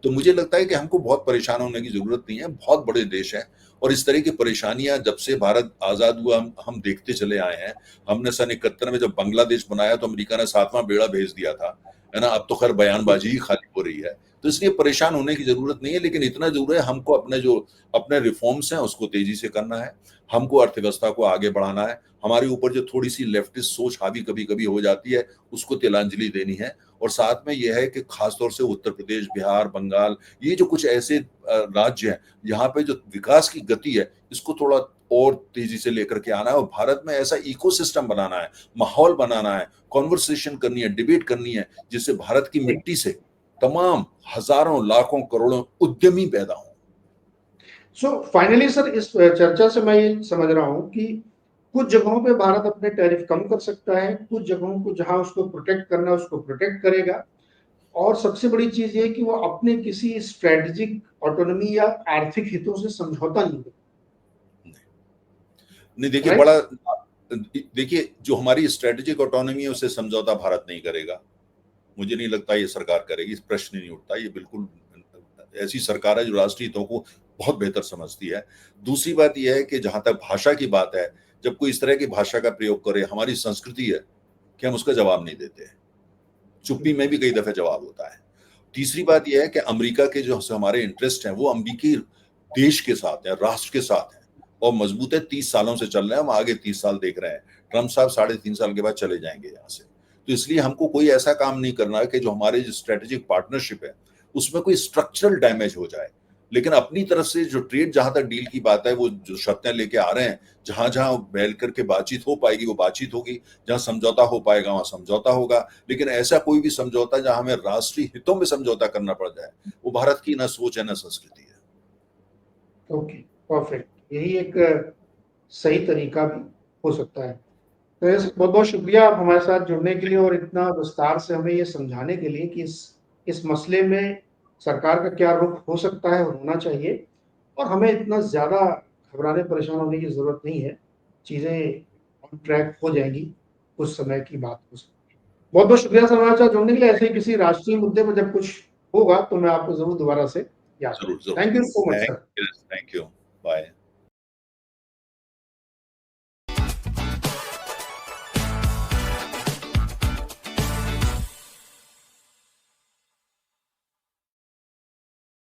तो मुझे लगता है कि हमको बहुत परेशान होने की जरूरत नहीं है। बहुत बड़े देश हैं, और इस तरह की परेशानियां जब से भारत आजाद हुआ हम देखते चले आए हैं। हमने सन 71 में जब बांग्लादेश बनाया तो अमेरिका ने 7वां बेड़ा भेज दिया था, है ना। अब तो खैर बयानबाजी ही खाली हो रही है। तो इसलिए परेशान होने की जरूरत नहीं है, लेकिन इतना जरूर है हमको अपने रिफॉर्म्स हैं उसको तेजी से करना है, हमको अर्थव्यवस्था को आगे बढ़ाना है, हमारे ऊपर जो थोड़ी सी लेफ्टिस्ट सोच हावी कभी कभी हो जाती है उसको तिलांजलि देनी है। और साथ में यह है कि खासतौर से उत्तर प्रदेश, बिहार, बंगाल, ये जो कुछ ऐसे राज्य हैं यहाँ पे जो विकास की गति है इसको थोड़ा और तेजी से लेकर के आना है, और भारत में ऐसा इकोसिस्टम बनाना है, माहौल बनाना है, कॉन्वर्सेशन करनी है, डिबेट करनी है, जिससे भारत की मिट्टी से तमाम हजारों लाखों करोड़ों उद्यमी पैदा हों। सो फाइनली सर, इस चर्चा से मैं ये समझ रहा हूँ कि कुछ जगहों पे भारत अपने टैरिफ कम कर सकता है, कुछ जगहों को जहां उसको प्रोटेक्ट करना है उसको प्रोटेक्ट करेगा, और सबसे बड़ी चीज ये कि वो अपने किसी स्ट्रेटेजिक ऑटोनॉमी या आर्थिक हितों से समझौता नहीं करेगा। नहीं, देखिए राइट। देखिए जो हमारी स्ट्रेटेजिक ऑटोनॉमी है उससे समझौता भारत नहीं करेगा, मुझे नहीं लगता ये सरकार करेगी, इस प्रश्न नहीं उठता। ये बिल्कुल ऐसी सरकार है जो राष्ट्रीय हितों को बहुत बेहतर समझती है। दूसरी बात यह है कि जहां तक भाषा की बात है, जब कोई इस तरह की भाषा का प्रयोग करे, हमारी संस्कृति है कि हम उसका जवाब नहीं देते, चुप्पी में भी कई दफे जवाब होता है। तीसरी बात यह है कि अमेरिका के जो हमारे इंटरेस्ट हैं वो अमेरिकी देश के साथ है, राष्ट्र के साथ है, और मजबूत है, 30 सालों से चल रहे हैं, हम आगे 30 साल देख रहे हैं। ट्रंप साहब 3.5 साल के बाद चले जाएंगे यहाँ से, तो इसलिए हमको कोई ऐसा काम नहीं करना है कि जो हमारे जो स्ट्रेटेजिक पार्टनरशिप है उसमें कोई स्ट्रक्चरल डैमेज हो जाए। लेकिन अपनी तरफ से जो ट्रेड जहां तक डील की बात है, वो जो शर्तें लेके आ रहे हैं, जहां जहां बैठ करके बातचीत हो पाएगी वो बातचीत होगी, जहां समझौता हो पाएगा वहां समझौता होगा। लेकिन ऐसा कोई भी समझौता जहां हमें राष्ट्रीय हितों में समझौता करना पड़ जाए, वो भारत की ना सोच है ना संस्कृति है। ओके, परफेक्ट, यही एक सही तरीका भी हो सकता है। तो बहुत बहुत शुक्रिया आप हमारे साथ जुड़ने के लिए और इतना विस्तार से हमें ये समझाने के लिए कि इस मसले में सरकार का क्या रुख हो सकता है और होना चाहिए, और हमें इतना ज़्यादा घबराने परेशान होने की ज़रूरत नहीं है। चीज़ें ऑन ट्रैक हो जाएंगी, कुछ समय की बात हो सकती है। बहुत बहुत शुक्रिया सर हमारे साथ जुड़ने के लिए। ऐसे ही किसी राष्ट्रीय मुद्दे पर जब कुछ होगा तो मैं आपको ज़रूर दोबारा से याद जरूर करूँगा। जरूर। Thank you so much sir. Thank you, bye.